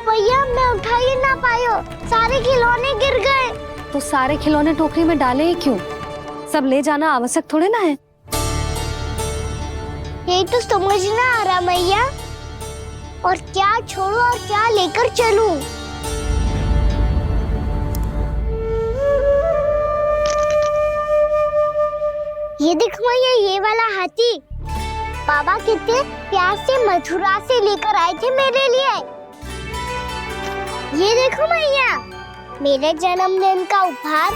भैया मैं उठा ही ना पायो, सारे खिलौने गिर गए। तो सारे खिलौने टोकरी में डाले ही क्यों? सब ले जाना आवश्यक थोड़े ना है। यही तो समझ ना आ रहा मैया, और क्या छोड़ू और क्या लेकर चलूं? ये देख मैया, ये वाला हाथी बाबा कितने प्यार से मथुरा से लेकर आए थे मेरे लिए। ये देखो मैया, मेरे जन्मदिन का उपहार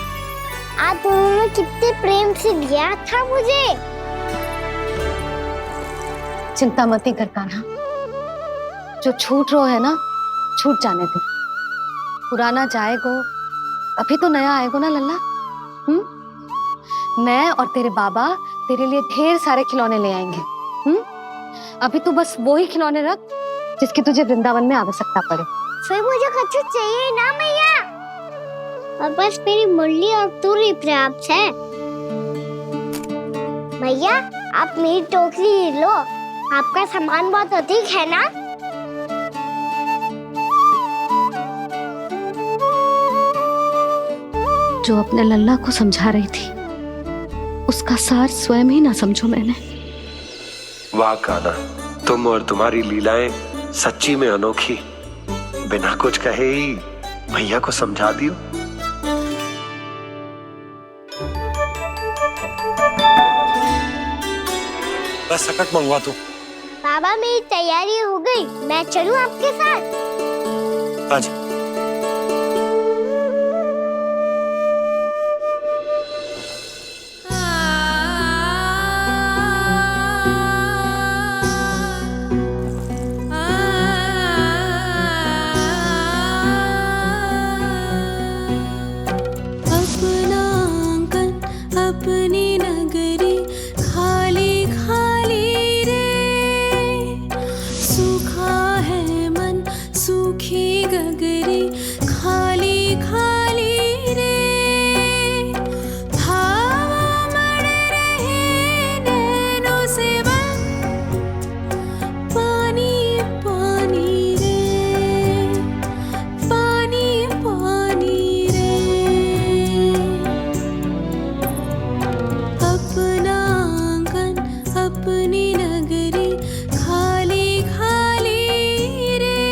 आप दोनों ने कितने प्रेम से दिया था मुझे। चिंता मत कर कान्हा, जो छूट रो है ना छूट जाने दे। पुराना जाएगो, अभी तो नया आएगो ना लल्ला। मैं और तेरे बाबा तेरे लिए ढेर सारे खिलौने ले आएंगे। अभी तू बस वो ही खिलौने रख जिसकी तुझे वृंदावन में आवश्यकता पड़े। फिर मुझे कुछ चाहिए ना मैया, और बस मेरी मुरली और तुरी पर्याप्त है। भैया आप मेरी टोकरी लो, आपका सामान बहुत अधिक है ना। जो अपने लल्ला को समझा रही थी उसका सार स्वयं ही ना समझो मैंने। वाह कान्हा, तुम और तुम्हारी लीलाएं सच्ची में अनोखी। बिना कुछ कहे ही भैया को समझा दियो। बस सकट मंगवा तू। बाबा मेरी तैयारी हो गई, मैं चलूं आपके साथ? आजा। अपनी नगरी खाली खाली रे, सूखा है मन सूखी गगरी खाली खाली रे, हवा मर रहे नैनों से बन पानी पानी रे, पानी पानी रे। अपना आंगन अपनी नगरी खाली खाली रे।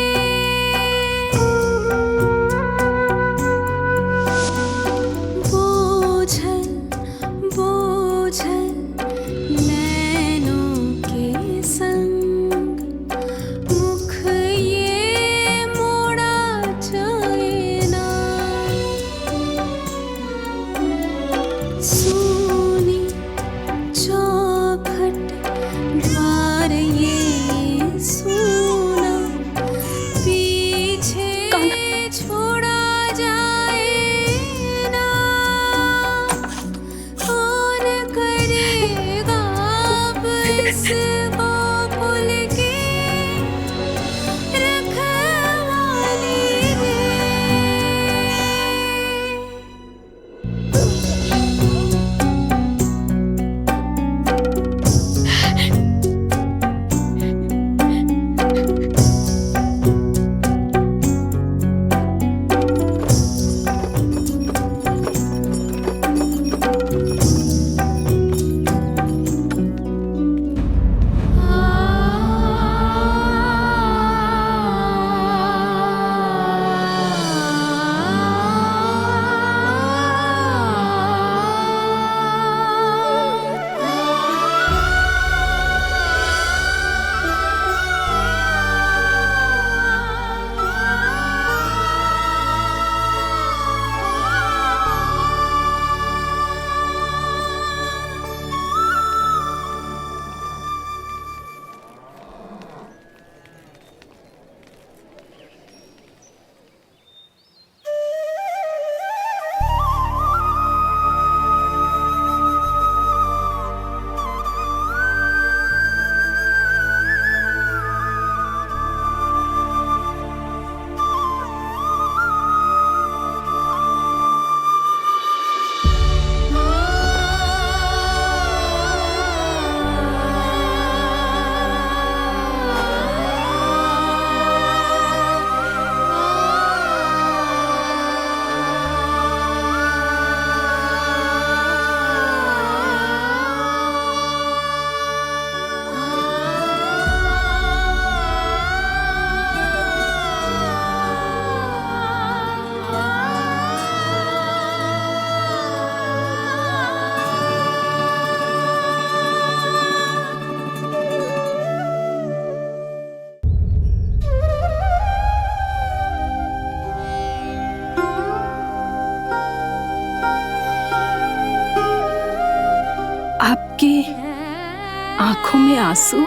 आंसू।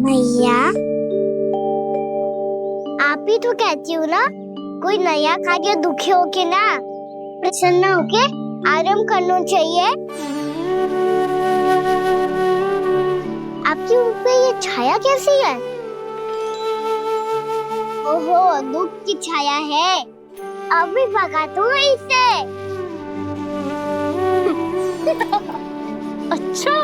मैया, आप ही तो कहती हो ना, कोई नया कार्य दुखी होके ना प्रसन्न होके आराम करना चाहिए। आपकी मुंह पे ये छाया कैसी है? ओहो, दुख की छाया है। अभी भगा दो इसे। अच्छा।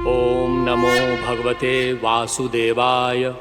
ओम नमो भगवते वासुदेवाय।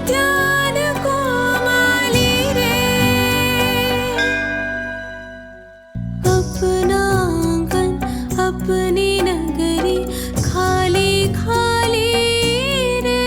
उद्यान कोमली रे अपना आंगन अपनी नगरी खाली खाली रे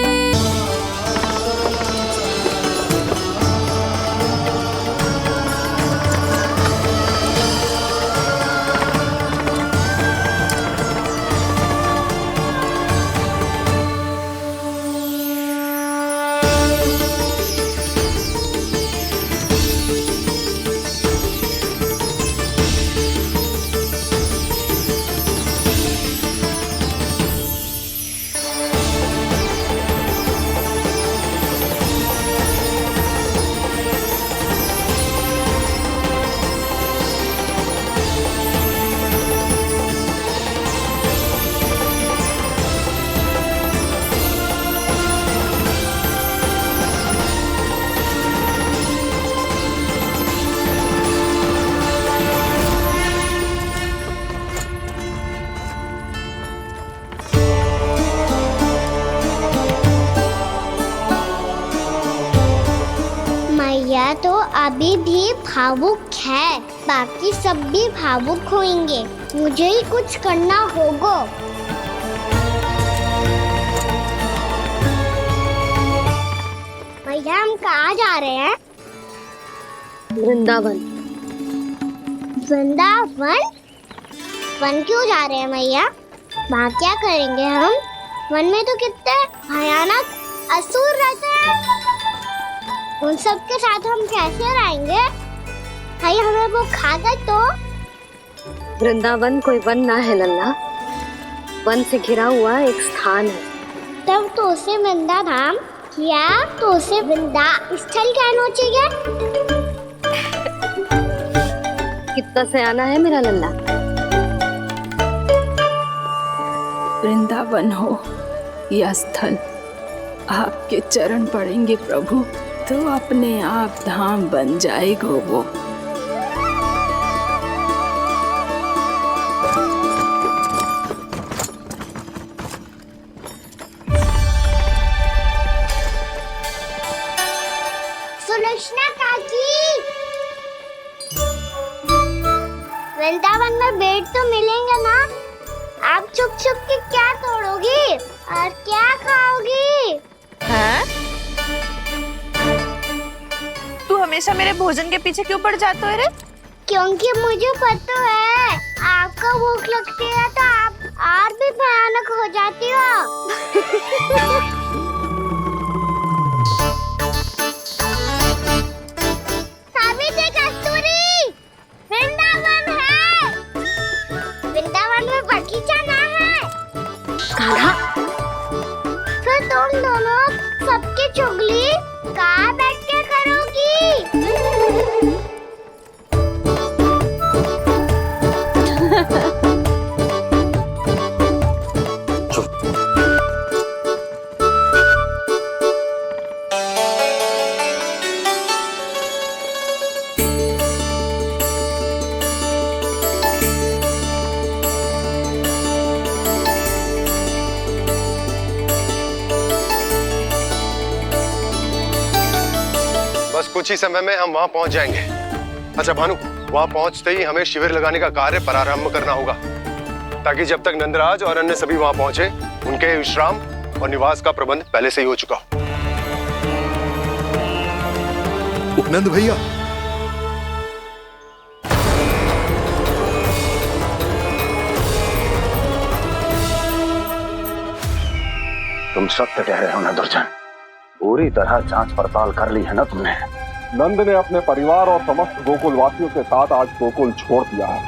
मैया तो अभी भी भावुक है, बाकी सब भी भावुक होंगे। मुझे ही कुछ करना होगा। मैया हम कहाँ जा रहे हैं? वृंदावन। वृंदावन? वन क्यों जा रहे हैं मैया? वहाँ क्या करेंगे हम? वन में तो कितने भयानक असुर रहते हैं। उन सब के साथ हम कैसे रहेंगे? कहीं हमें वो खा गए तो? वृंदावन कोई वन ना है लल्ला, वन से घिरा हुआ एक स्थान है। तब तो उसे वृंदा धाम या तो उसे वृंदा स्थल कहना चाहिए। कितना सयाना है मेरा लल्ला। वृंदावन हो या स्थल, आपके चरण पड़ेंगे प्रभु तो अपने आप धाम बन जाएगा वो। सुलोचना काकी, वृंदावन में बेट तो मिलेंगे ना? आप छुप छुप के क्या तोड़ोगी और क्या खाओगी? हाँ? तू हमेशा मेरे भोजन के पीछे क्यों पड़ जाते हो रे? क्योंकि मुझे पता है आपको भूख लगती है तो आप और भी भयानक हो जाती हो। सावित्री, कस्तूरी, वृंदावन है। वृंदावन में बगीचा ना है। कान्हा, फिर तुम दोनों सबकी चुगली कहाँ बैठ के करोगी? बस कुछ ही समय में हम वहां पहुंच जाएंगे। अच्छा भानु, वहां पहुंचते ही हमें शिविर लगाने का कार्य प्रारंभ करना होगा, ताकि जब तक नंदराज और अन्य सभी वहां पहुंचे उनके विश्राम और निवास का प्रबंध पहले से ही हो चुका हो। उपनंद भैया, तुम सत्य कह रहे हो ना दुर्जन, पूरी तरह जांच पड़ताल कर ली है ना तुमने? नंद ने अपने परिवार और समस्त गोकुल वासियों के साथ आज गोकुल छोड़ दिया है।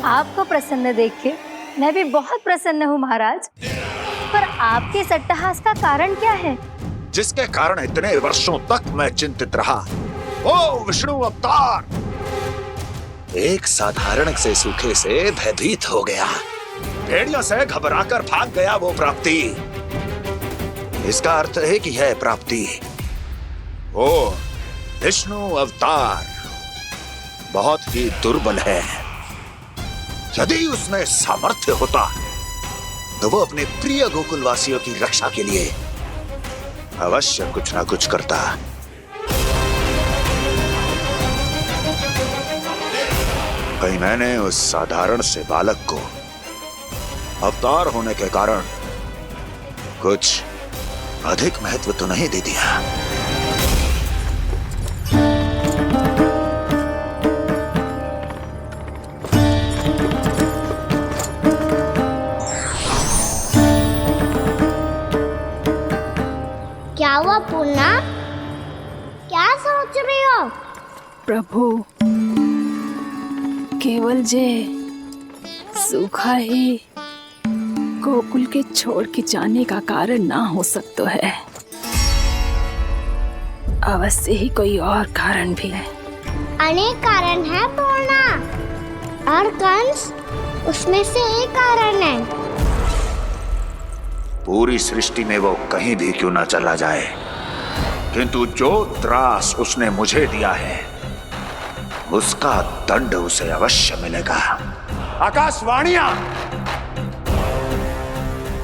आपको प्रसन्न देख के मैं भी बहुत प्रसन्न हूँ महाराज। पर आपके इस अट्टहास का कारण क्या है? जिसके कारण इतने वर्षों तक मैं चिंतित रहा, ओ विष्णु अवतार, एक साधारण से सूखे से भयभीत हो गया, भेड़ियों से घबराकर भाग गया वो प्राप्ति। इसका अर्थ है कि यह प्राप्ति ओ विष्णु अवतार बहुत ही दुर्बल है। यदि उसमें सामर्थ्य होता तो वो अपने प्रिय गोकुलवासियों की रक्षा के लिए अवश्य कुछ ना कुछ करता। कहीं मैंने उस साधारण से बालक को अवतार होने के कारण कुछ अधिक महत्व तो नहीं दे दिया। क्या हुआ पूर्णा? क्या सोच रही हो? प्रभु, केवल जे सूखा ही गोकुल के छोड़ के जाने का कारण ना हो सकता है, अवश्य ही कोई और कारण भी है। अनेक कारण है पूर्णा, और कंस उसमें से एक कारण है। पूरी सृष्टि में वो कहीं भी क्यों ना चला जाए, किंतु जो त्रास उसने मुझे दिया है उसका दंड उसे अवश्य मिलेगा।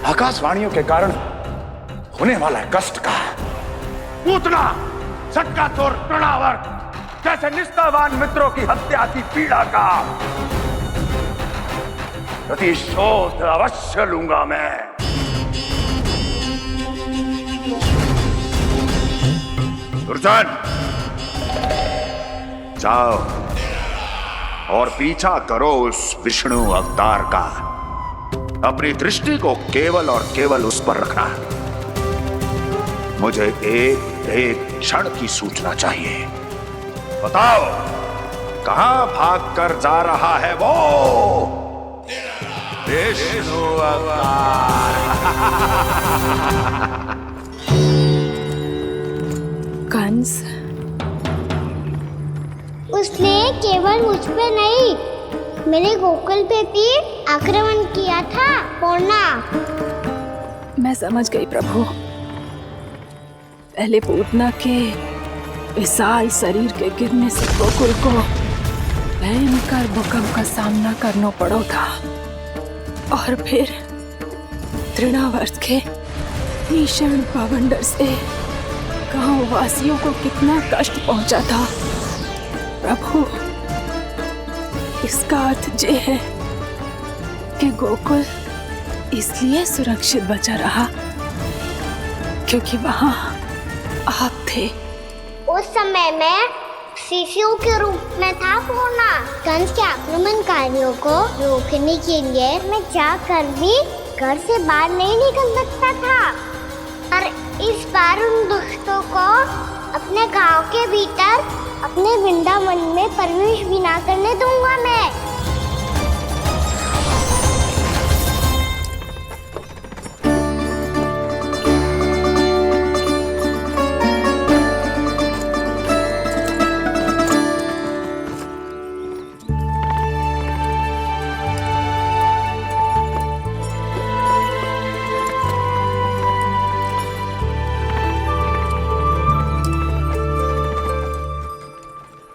आकाशवाणियों के कारण होने वाला कष्ट का, पूतना, सटकासुर, तृणावर्त जैसे निष्ठावान मित्रों की हत्या की पीड़ा का प्रतिशोध अवश्य लूंगा मैं। दुर्जन, जाओ और पीछा करो उस विष्णु अवतार का। अपनी दृष्टि को केवल और केवल उस पर रखना। मुझे एक एक क्षण की सूचना चाहिए। बताओ, कहां भाग कर जा रहा है वो विष्णु अवतार? कंस, उसने केवल मुझ पे नहीं, मेरे गोकुल पे भी आक्रमण किया था पूर्णा। मैं समझ गई प्रभु। पहले पूतना के विशाल शरीर के गिरने से गोकुल को भयंकर भूकंप का सामना करना पड़ा था, और फिर तृणावर्त के भीषण पावंडर से गांव वासियों को कितना कष्ट पहुंचा था। प्रभु, इसका अर्थ ये है कि गोकुल इसलिए सुरक्षित बचा रहा क्योंकि वहां आप थे। उस समय मैं शिशु के रूप में था पूर्णा। कंस के आक्रमणकारियों को रोकने के लिए मैं जाकर भी घर से बाहर नहीं निकल सकता था, और इस बार उन दुष्टों को अपने गांव के भीतर, अपने वृंदावन में प्रवेश भी ना करने दूंगा मैं।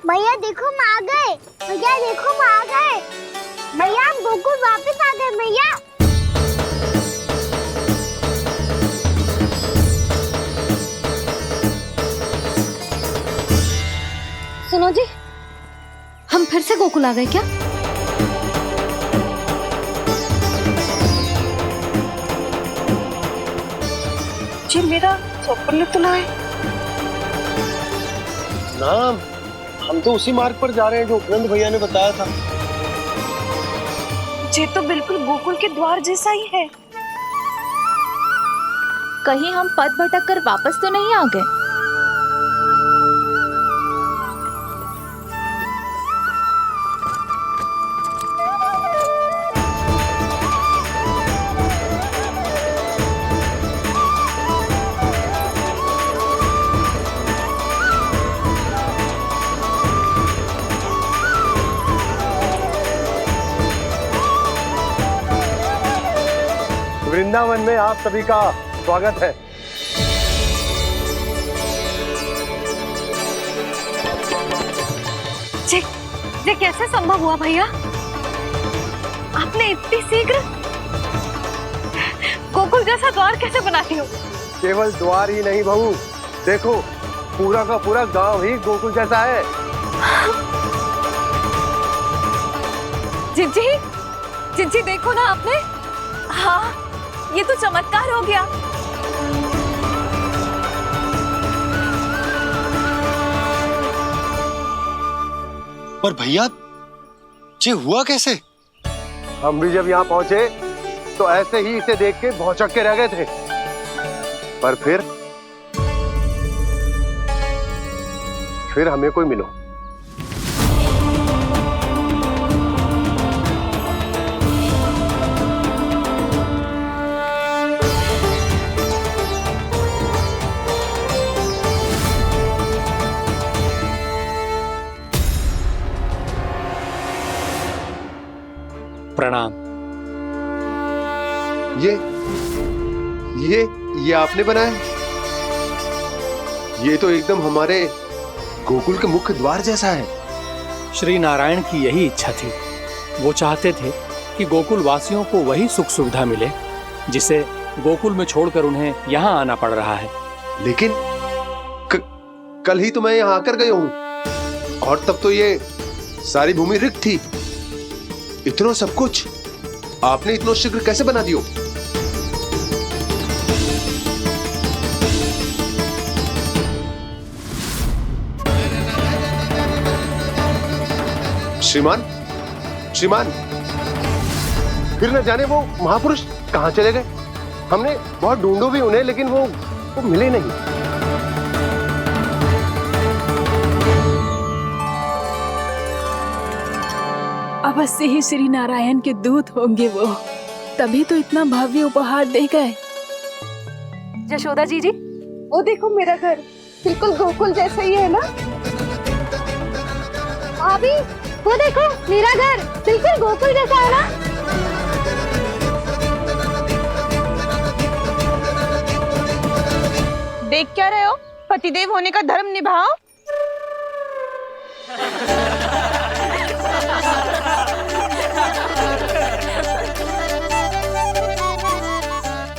भैया देखो हम आ गए, भैया देखो हम आ गए, भैया हम गोकुल वापस आ गए भैया। सुनो जी, हम फिर से गोकुल आ गए क्या? जी मेरा स्वप्न तो ना है। ना, हम तो उसी मार्ग पर जा रहे हैं जो उपनंद भैया ने बताया था। ये तो बिल्कुल गोकुल के द्वार जैसा ही है। कहीं हम पथ भटक कर वापस तो नहीं आ गए? वृंदावन में आप सभी का स्वागत है। ये कैसे संभव हुआ भैया? आपने इतनी शीघ्र गोकुल जैसा द्वार कैसे बना दिया? केवल द्वार ही नहीं बहू, देखो पूरा का पूरा गांव ही गोकुल जैसा है। जिज्जी, जिज्जी देखो ना आपने। हाँ, ये तो चमत्कार हो गया। पर भैया ये हुआ कैसे? हम भी जब यहाँ पहुंचे तो ऐसे ही इसे देख के भौचक के रह गए थे, पर फिर हमें कोई मिलो। प्रणाम। ये आपने बनाया? ये तो एकदम हमारे गोकुल के मुख्य द्वार जैसा है। श्री नारायण की यही इच्छा थी। वो चाहते थे कि गोकुल वासियों को वही सुख सुविधा मिले जिसे गोकुल में छोड़कर उन्हें यहाँ आना पड़ रहा है। लेकिन कल ही तो मैं यहाँ आकर गया हूँ और तब तो ये सारी भूमि रिक्त थी। इतना सब कुछ आपने इतना शीघ्र कैसे बना दियो? श्रीमान, श्रीमान, फिर न जाने वो महापुरुष कहाँ चले गए। हमने बहुत ढूंढो भी उन्हें, लेकिन वो मिले नहीं। अवश्य ही श्री नारायण के दूत होंगे वो, तभी तो इतना भव्य उपहार दे गए। यशोदा जी, वो देखो मेरा घर बिल्कुल गोकुल जैसा ही है ना। भाभी, वो देखो मेरा घर बिल्कुल गोकुल जैसा है ना। देख क्या रहे हो? पतिदेव होने का धर्म निभाओ।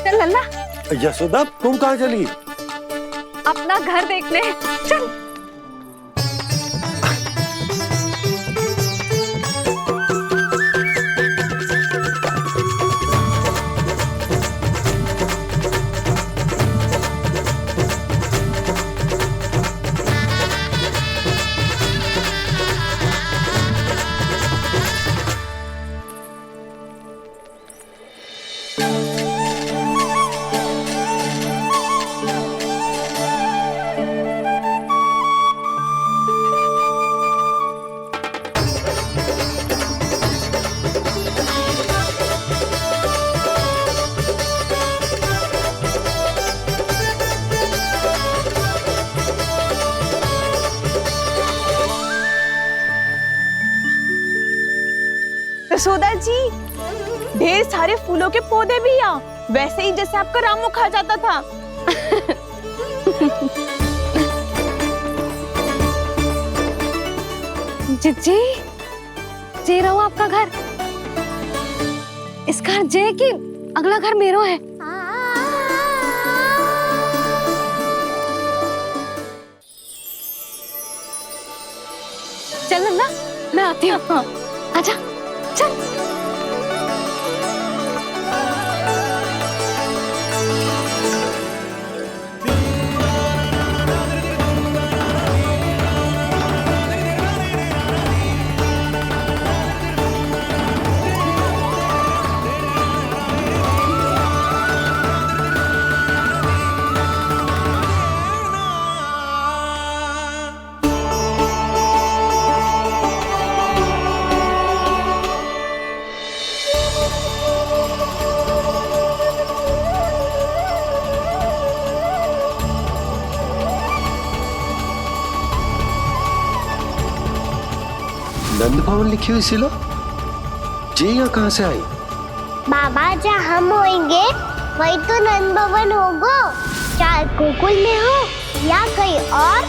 चल लल्ला। यशोदा, तुम कहाँ चली? अपना घर देखने। चल। यशोदा जी, ढेर सारे फूलों के पौधे भी यहाँ, वैसे ही जैसे आपका रामू खा जाता था। जिज्जी, जे रहो आपका घर। इस घर जे की अगला घर मेरो है। चल नन्ना, मैं आती हूँ। आजा, चल। नंद भवन लिखी हुई सिलो, जी यहाँ कहाँ से आई? बाबा, जहाँ हम होंगे वही तो नंद भवन होगा। चाहे गोकुल में हो या कहीं और।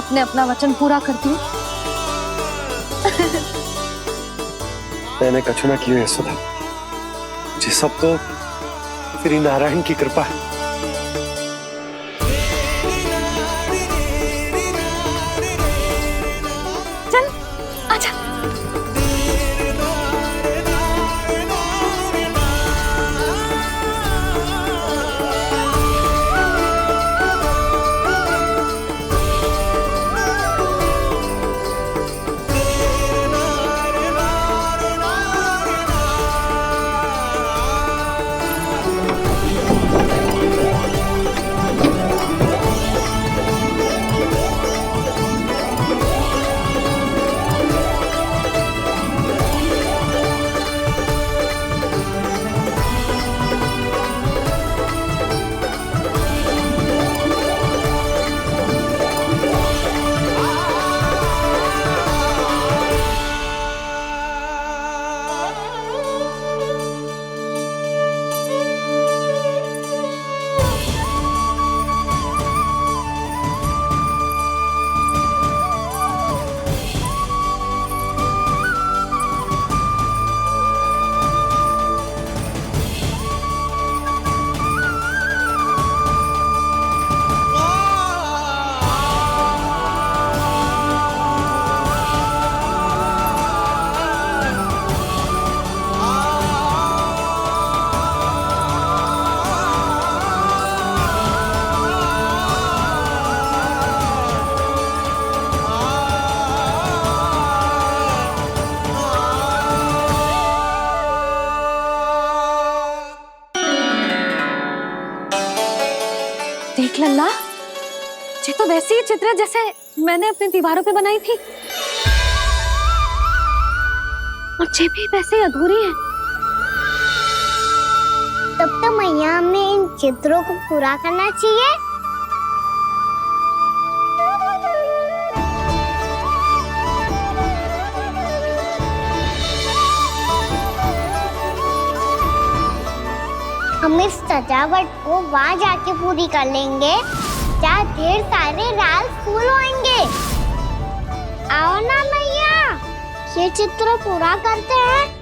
अपने अपना वचन पूरा करती हूँ। मैंने कछु ना किया यशोदा, ये सब तो श्री नारायण की कृपा है। चल आजा। देख लल्ला, ये तो वैसी ही चित्र है जैसे मैंने अपनी दीवारों पे बनाई थी, और ये भी वैसे ही अधूरी है। तब तो मैया हमें इन चित्रों को पूरा करना चाहिए। हम इस सजावट को वहाँ जाके पूरी कर लेंगे जहाँ ढेर सारे लाल फूल होंगे। आओ ना मैया, ये चित्र पूरा करते हैं।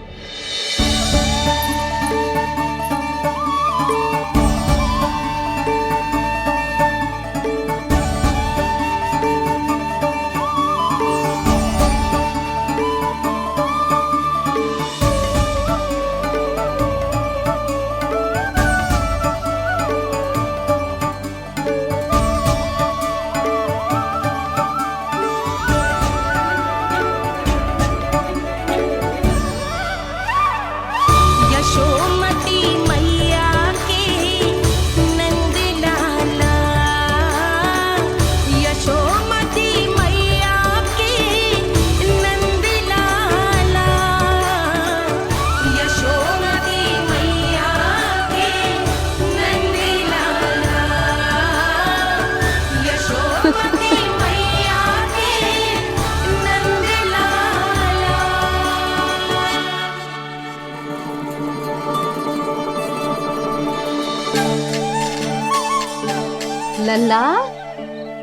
लल्ला,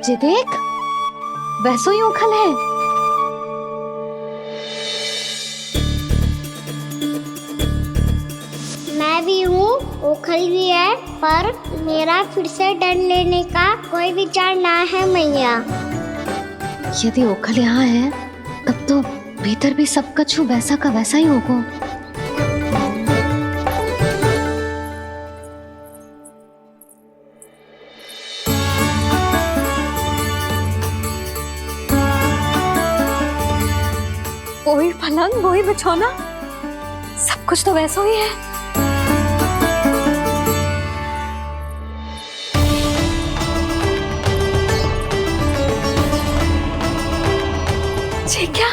ये देख, वैसो ही उखल है। मैं भी हूँ, उखल भी है, पर मेरा फिर से डर लेने का कोई विचार ना है मैया। यदि ओखल यहाँ है, तब तो भीतर भी सब कछु वैसा का वैसा ही होगा। वही पलंग, वही बिछौना, सब कुछ तो वैसा ही है। ये क्या?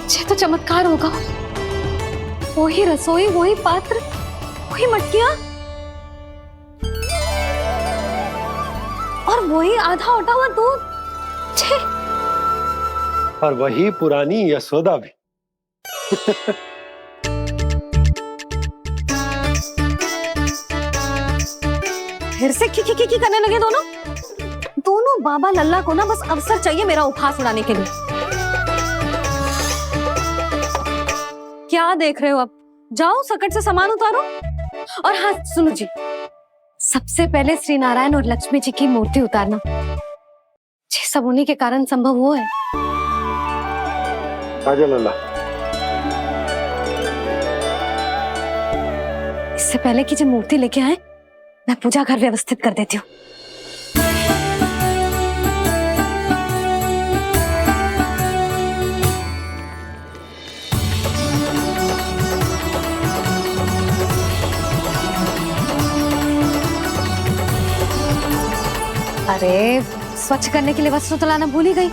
ये तो चमत्कार होगा। वही रसोई, वही पात्र, वही मटकियां, और वही आधा उटा हुआ दूध। छे! और वही पुरानी यशोदा भी। फिर से की करने लगे दोनों बाबा लल्ला को ना बस अवसर चाहिए मेरा उपहास उड़ाने के लिए। क्या देख रहे हो? अब जाओ सकट से सामान उतारो। और हाँ सुनो जी, सबसे पहले श्री नारायण और लक्ष्मी जी की मूर्ति उतारना। ये सब उन्हीं के कारण संभव हुआ है। आजा लल्ला। इससे पहले कि जो मूर्ति लेके आए, मैं पूजा घर व्यवस्थित कर देती हूँ। अरे स्वच्छ करने के लिए वस्त्र तो लाना भूल ही गई।